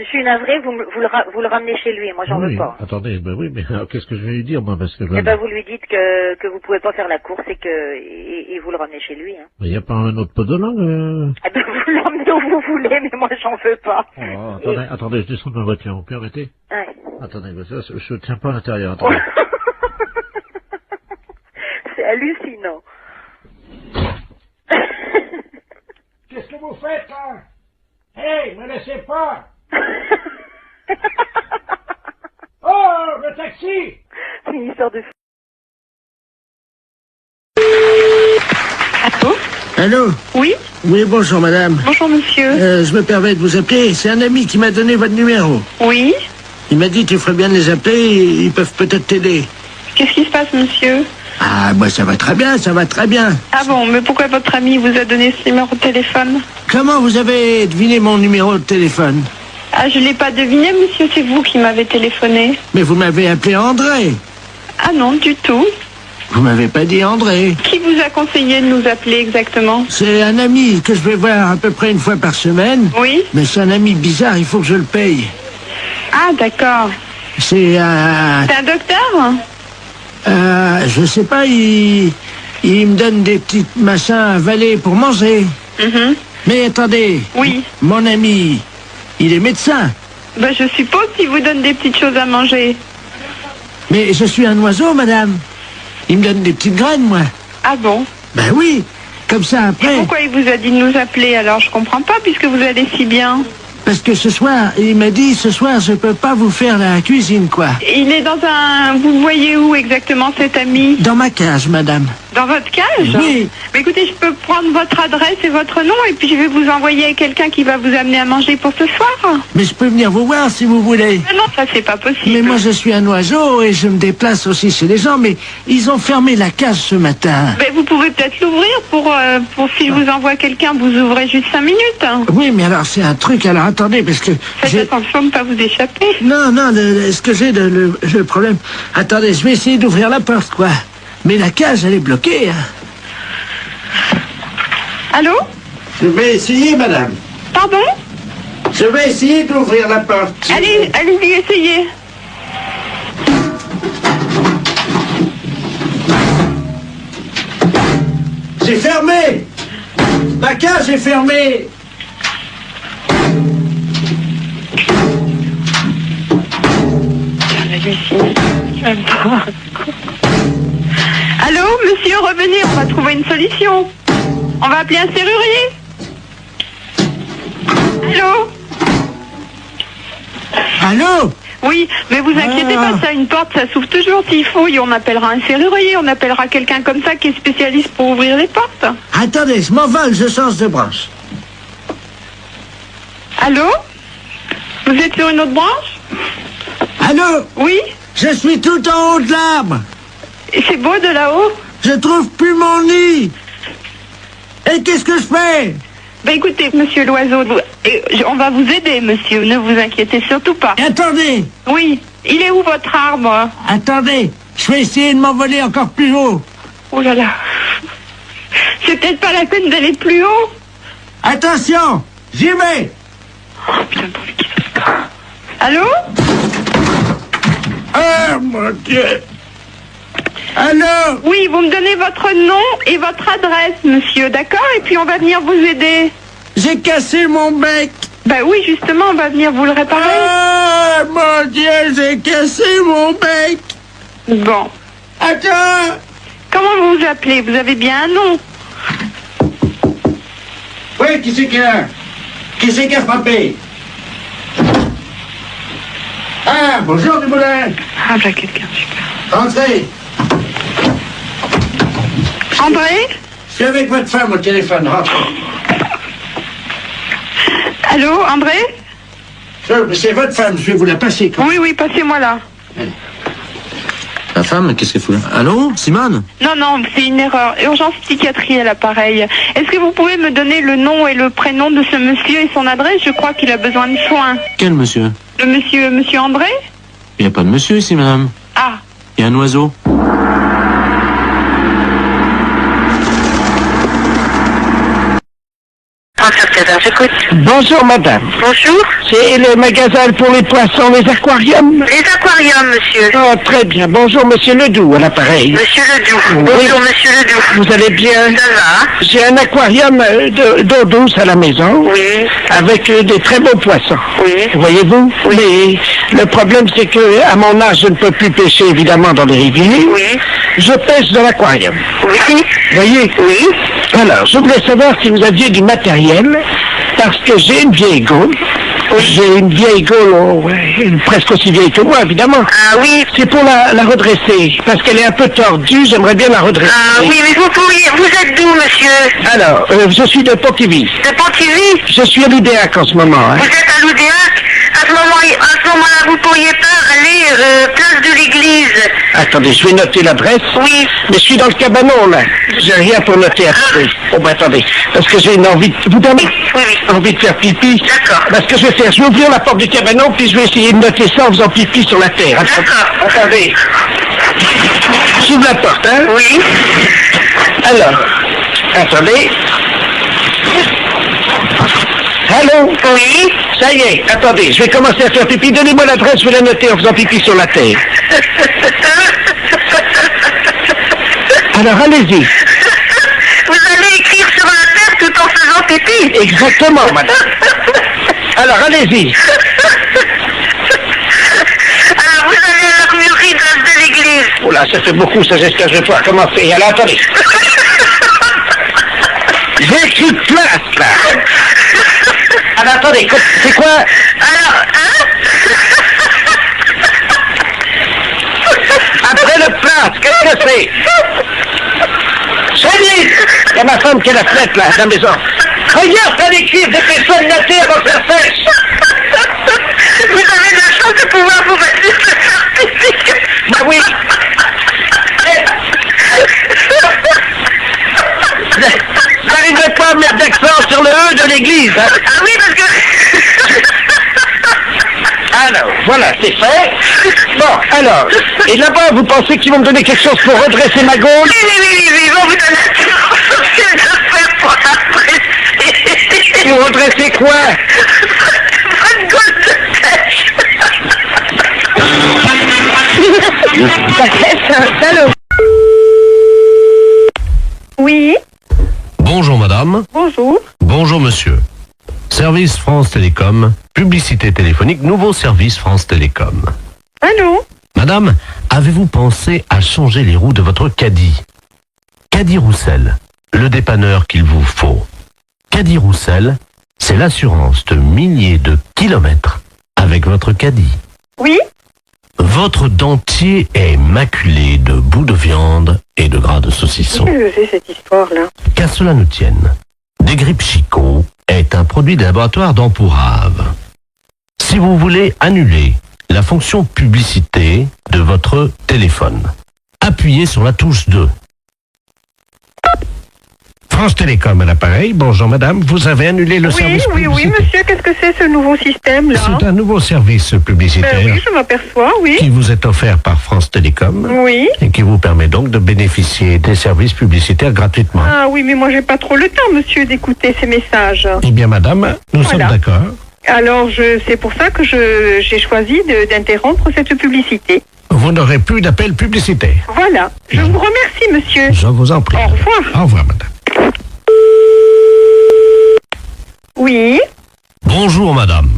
Je suis navrée, vous le ramenez chez lui, moi j'en veux pas. Attendez, oui, mais qu'est-ce que je vais lui dire, moi, parce que... vous lui dites que vous pouvez pas faire la course et vous le ramenez chez lui. Hein. Mais il n'y a pas un autre podologue Vous l'emmenez où vous voulez, mais moi j'en veux pas. Oh, attendez, je descends de ma voiture, vous permettez? Ouais. Attendez, je tiens pas à l'intérieur, attendez. C'est hallucinant. Qu'est-ce que vous faites, là? Hey, me laissez pas! Oh, le taxi! C'est une histoire de... Allô? Oui? Oui, bonjour madame. Bonjour monsieur. Je me permets de vous appeler. C'est un ami qui m'a donné votre numéro. Oui? Il m'a dit tu ferais bien de les appeler, ils peuvent peut-être t'aider. Qu'est-ce qui se passe monsieur? Ah, moi ça va très bien, ça va très bien. Ah bon, mais pourquoi votre ami vous a donné ce numéro de téléphone? Comment vous avez deviné mon numéro de téléphone? Ah, je l'ai pas deviné monsieur, c'est vous qui m'avez téléphoné. Mais vous m'avez appelé André. Ah non, du tout. Vous m'avez pas dit André. Qui vous a conseillé de nous appeler exactement? C'est un ami que je vais voir à peu près 1 fois par semaine. Oui? Mais c'est un ami bizarre, il faut que je le paye. Ah d'accord. C'est un... C'est un docteur? Je sais pas, il me donne des petits machins à avaler pour manger. Mais attendez. Oui. Mon ami, il est médecin. Je suppose qu'il vous donne des petites choses à manger. Mais je suis un oiseau, madame. Il me donne des petites graines, moi. Ah bon? Ben oui, comme ça après... Et pourquoi il vous a dit de nous appeler alors? Je comprends pas puisque vous allez si bien. Parce que ce soir, il m'a dit, ce soir, je peux pas vous faire la cuisine, quoi. Il est dans un... Vous le voyez où exactement cet ami? Dans ma cage, madame. Dans votre cage? Oui. Mais écoutez, je peux prendre votre adresse et votre nom et puis je vais vous envoyer quelqu'un qui va vous amener à manger pour ce soir. Mais je peux venir vous voir si vous voulez. Non, ça c'est pas possible. Mais moi je suis un oiseau et je me déplace aussi chez les gens, mais ils ont fermé la cage ce matin. Mais vous pouvez peut-être l'ouvrir pour si je vous envoie quelqu'un, vous ouvrez juste 5 minutes. Oui, mais alors c'est un truc, alors attendez, parce que... Faites attention de ne pas vous échapper. Non, ce que j'ai le problème... Attendez, je vais essayer d'ouvrir la porte, quoi. Mais la cage, elle est bloquée, hein. Allô? Je vais essayer, madame. Pardon? Je vais essayer d'ouvrir la porte. Allez-y, essayez. C'est fermé. Ma cage est fermée. Allô, monsieur, revenez, on va trouver une solution. On va appeler un serrurier. Allô? Allô? Oui, mais vous inquiétez pas, ça, une porte, ça s'ouvre toujours s'il faut. Et on appellera un serrurier, on appellera quelqu'un comme ça qui est spécialiste pour ouvrir les portes. Attendez, je m'envole, je change de branche. Allô? Vous êtes sur une autre branche? Allô? Oui? Je suis tout en haut de l'arbre. Et c'est beau de là-haut? Je trouve plus mon nid. Et qu'est-ce que je fais? Ben écoutez, monsieur l'oiseau, on va vous aider, monsieur, ne vous inquiétez surtout pas. Attendez. Oui, il est où votre arbre? Attendez, je vais essayer de m'envoler encore plus haut. Oh là là. C'est peut-être pas la peine d'aller plus haut. Attention, j'y vais. Oh putain, pourvu qu'il fasse pas. Allô? Ah, mon Dieu. Allô? Oui, vous me donnez votre nom et votre adresse, monsieur, d'accord? Et puis on va venir vous aider. J'ai cassé mon bec. Ben oui, justement, on va venir vous le réparer. Ah, mon Dieu, j'ai cassé mon bec. Bon. Attends. Comment vous vous appelez? Vous avez bien un nom? Oui, qui c'est qui a frappé? Ah, bonjour, Dumoulin. Ah, ben quelqu'un, super. Entrez. André? Je suis avec votre femme au téléphone, rentrez. Allô, André? C'est votre femme, je vais vous la passer. Oui, oui, passez-moi là. La femme, qu'est-ce qu'elle fout là? Allô, Simone? Non, non, c'est une erreur. Urgence psychiatrie à l'appareil. Est-ce que vous pouvez me donner le nom et le prénom de ce monsieur et son adresse? Je crois qu'il a besoin de soins. Quel monsieur? Le monsieur André? Il n'y a pas de monsieur ici, madame. Ah. Il y a un oiseau. Bonjour, madame. Bonjour. C'est le magasin pour les poissons, les aquariums? Les aquariums, monsieur. Oh, très bien. Bonjour, monsieur Ledoux, à l'appareil. Monsieur Ledoux. Oui. Bonjour, monsieur Ledoux. Vous allez bien? Ça va? J'ai un aquarium d'eau douce à la maison. Oui. Avec des très beaux poissons. Oui. Voyez-vous? Oui. Mais le problème, c'est que à mon âge, je ne peux plus pêcher, évidemment, dans les rivières. Oui. Je pêche dans l'aquarium. Oui. Voyez? Oui. Alors, je voulais savoir si vous aviez du matériel, parce que j'ai une vieille gaule. J'ai une vieille gaule, presque aussi vieille que moi, évidemment. Ah oui. C'est pour la redresser, parce qu'elle est un peu tordue, j'aimerais bien la redresser. Ah oui, mais vous êtes d'où, monsieur? Alors, je suis de Pontivy. De Pontivy? Je suis à l'Oudéac en ce moment. Hein. Vous êtes à l'Oudéac? À ce moment-là, vous pourriez pas aller place de l'église. Attendez, je vais noter l'adresse. Oui. Mais je suis dans le cabanon, là. J'ai rien pour noter. Attendez. Bon, ben attendez. Parce que j'ai une envie de... Vous avez envie de faire pipi? D'accord. Parce que je vais faire, je vais ouvrir la porte du cabanon, puis je vais essayer de noter ça en faisant pipi sur la terre. D'accord. Attendez. J'ouvre la porte, hein? Oui. Alors, attendez. Allô? Oui. Ça y est, attendez, je vais commencer à faire pipi. Donnez-moi l'adresse, je vais la noter en faisant pipi sur la terre. Alors, allez-y. Vous allez écrire sur la terre tout en faisant pipi? Exactement, madame. Alors, allez-y. Alors, vous allez à l'armurerie de l'église. Oh là, ça fait beaucoup, ça, j'espère que je vais pouvoir commencer. Alors, attendez. J'ai écrit place, là. Alors, attendez, c'est quoi? Alors, hein? Après le place, qu'est-ce que c'est? Salut! Il y a ma femme qui est la fenêtre, là, dans la maison. Regarde, t'as l'écrire, dépêche-toi de noter avant que ça sèche. Vous avez la chance de pouvoir vous mettre sur ce certificat. Bah oui. J'arriverai pas à mettre d'accent sur le E de l'église, hein? Ah oui, parce que... Alors, voilà, c'est fait. Bon, alors, et là-bas, vous pensez qu'ils vont me donner quelque chose pour redresser ma gaule? Oui, ils vont vous donner un affaire pour après. redresser quoi? Oui, Bonjour madame. bonjour. Bonjour monsieur. Service France Télécom, publicité téléphonique, nouveau service France Télécom. Allô? Madame, avez-vous pensé à changer les roues de votre caddie? Caddie Roussel, le dépanneur qu'il vous faut. Caddie Roussel, c'est l'assurance de milliers de kilomètres avec votre caddie. Oui? Votre dentier est maculé de bouts de viande et de gras de saucisson. Qu'est-ce que c'est cette histoire-là? Qu'à cela ne tienne, Desgrippes Chicot est un produit des laboratoires d'Ampourave. Si vous voulez annuler la fonction publicité de votre téléphone, appuyez sur la touche 2. France Télécom à l'appareil. Bonjour madame, vous avez annulé le service Oui, publicitaire. monsieur, qu'est-ce que c'est ce nouveau système-là? C'est un nouveau service publicitaire Oui, je m'aperçois, oui. qui vous est offert par France Télécom Oui. et qui vous permet donc de bénéficier des services publicitaires gratuitement. Ah oui, mais moi j'ai pas trop le temps, monsieur, d'écouter ces messages. Eh bien madame, nous sommes d'accord. Alors, c'est pour ça que j'ai choisi d'interrompre cette publicité. Vous n'aurez plus d'appels publicitaires. Voilà. Je vous remercie, monsieur. Je vous en prie. Au revoir. Au revoir madame. Oui. Bonjour madame.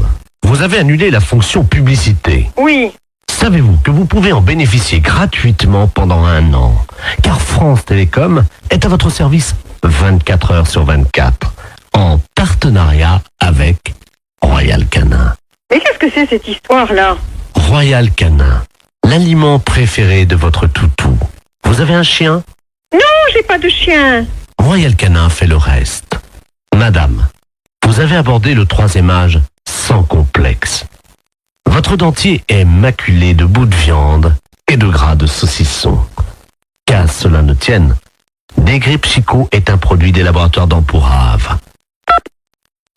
Vous avez annulé la fonction publicité. Oui. Savez-vous que vous pouvez en bénéficier gratuitement pendant 1 an? Car France Télécom est à votre service 24 heures sur 24, en partenariat avec Royal Canin. Mais qu'est-ce que c'est cette histoire-là? Royal Canin, l'aliment préféré de votre toutou. Vous avez un chien? Non, j'ai pas de chien. Royal Canin fait le reste. Madame, vous avez abordé le 3e âge sans complexe. Votre dentier est maculé de bouts de viande et de gras de saucisson. Qu'à cela ne tienne, Desgrippes Chicot est un produit des laboratoires d'Ampourave.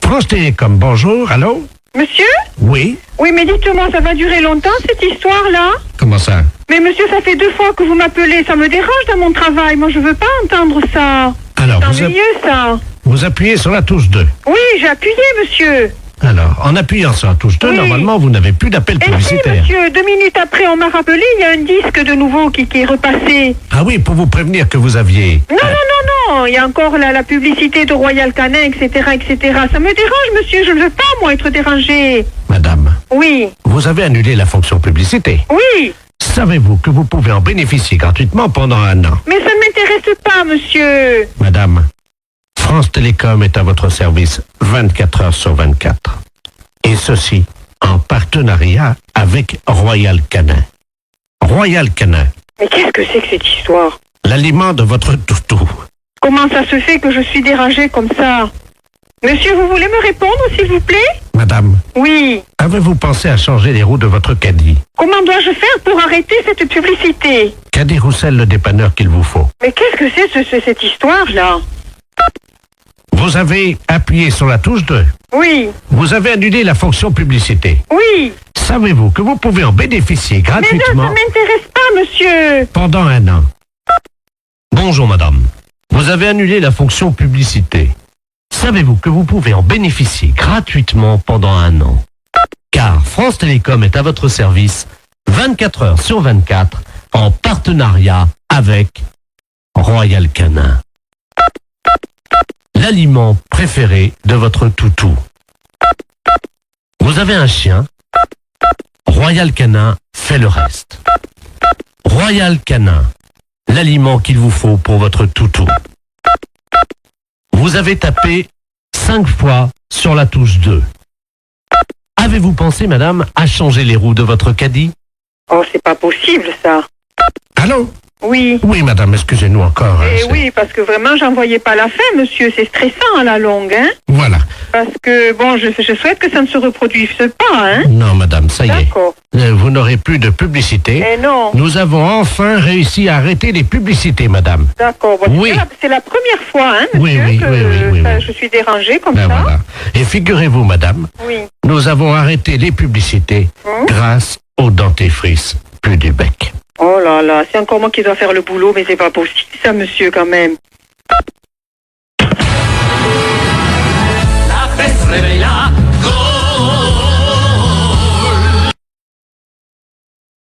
France Télécom, bonjour, allô? Monsieur? Oui? Oui, mais dites-moi, ça va durer longtemps cette histoire-là? Comment ça? Mais monsieur, ça fait 2 fois que vous m'appelez, ça me dérange dans mon travail. Moi, je veux pas entendre ça. Alors, c'est ennuyeux, ça. Vous appuyez sur la touche 2. Oui, j'ai appuyé, monsieur. Alors, en appuyant sur la touche 2, Oui. normalement, vous n'avez plus d'appel Et si, publicitaire. monsieur, 2 minutes après, on m'a rappelé, il y a un disque de nouveau qui est repassé. Ah oui, pour vous prévenir que vous aviez... Non, non, non, non, il y a encore la publicité de Royal Canin, etc., etc. Ça me dérange, monsieur, je ne veux pas, moi, être dérangé. Madame, Oui, vous avez annulé la fonction publicité. oui, Savez-vous que vous pouvez en bénéficier gratuitement pendant 1 an? mais ça ne m'intéresse pas, monsieur. Madame, France Télécom est à votre service 24 heures sur 24. Et ceci en partenariat avec Royal Canin. Royal Canin, Mais qu'est-ce que c'est que cette histoire? l'aliment de votre toutou. Comment ça se fait que je suis dérangée comme ça? Monsieur, vous voulez me répondre, s'il vous plaît? Madame, Oui. avez-vous pensé à changer les roues de votre caddie? Comment dois-je faire pour arrêter cette publicité? Caddie Roussel, le dépanneur qu'il vous faut. Mais qu'est-ce que c'est cette histoire-là? Vous avez appuyé sur la touche 2. Oui, Vous avez annulé la fonction publicité. oui. Savez-vous que vous pouvez en bénéficier Mais ça gratuitement m'intéresse pas, monsieur. pendant 1 an? Bonjour madame. Vous avez annulé la fonction publicité. Savez-vous que vous pouvez en bénéficier gratuitement pendant 1 an? Car France Télécom est à votre service 24 heures sur 24 en partenariat avec Royal Canin. L'aliment préféré de votre toutou. Vous avez un chien? Royal Canin fait le reste. Royal Canin, l'aliment qu'il vous faut pour votre toutou. Vous avez tapé 5 fois sur la touche 2. Avez-vous pensé, madame, à changer les roues de votre caddie? Oh, c'est pas possible, ça. Allô? Oui. Oui, madame, excusez-nous encore. hein, Eh c'est- oui, parce que vraiment, j'en voyais pas la fin, monsieur. C'est stressant à la longue, hein. Voilà. Parce que, bon, je souhaite que ça ne se reproduise pas, hein. Non, madame, ça y est. D'accord. Vous n'aurez plus de publicité. Eh non. Nous avons enfin réussi à arrêter les publicités, madame. D'accord. Bon, Oui. c'est la première fois, hein, Oui, monsieur, oui, que oui, ça- je suis dérangée comme Ben ça. voilà. Et figurez-vous, madame, Oui. nous avons arrêté les publicités grâce au dentifrice plus du bec. Oh là là, c'est encore moi qui dois faire le boulot, mais c'est pas possible, ça, monsieur, quand même. La fesse réveille la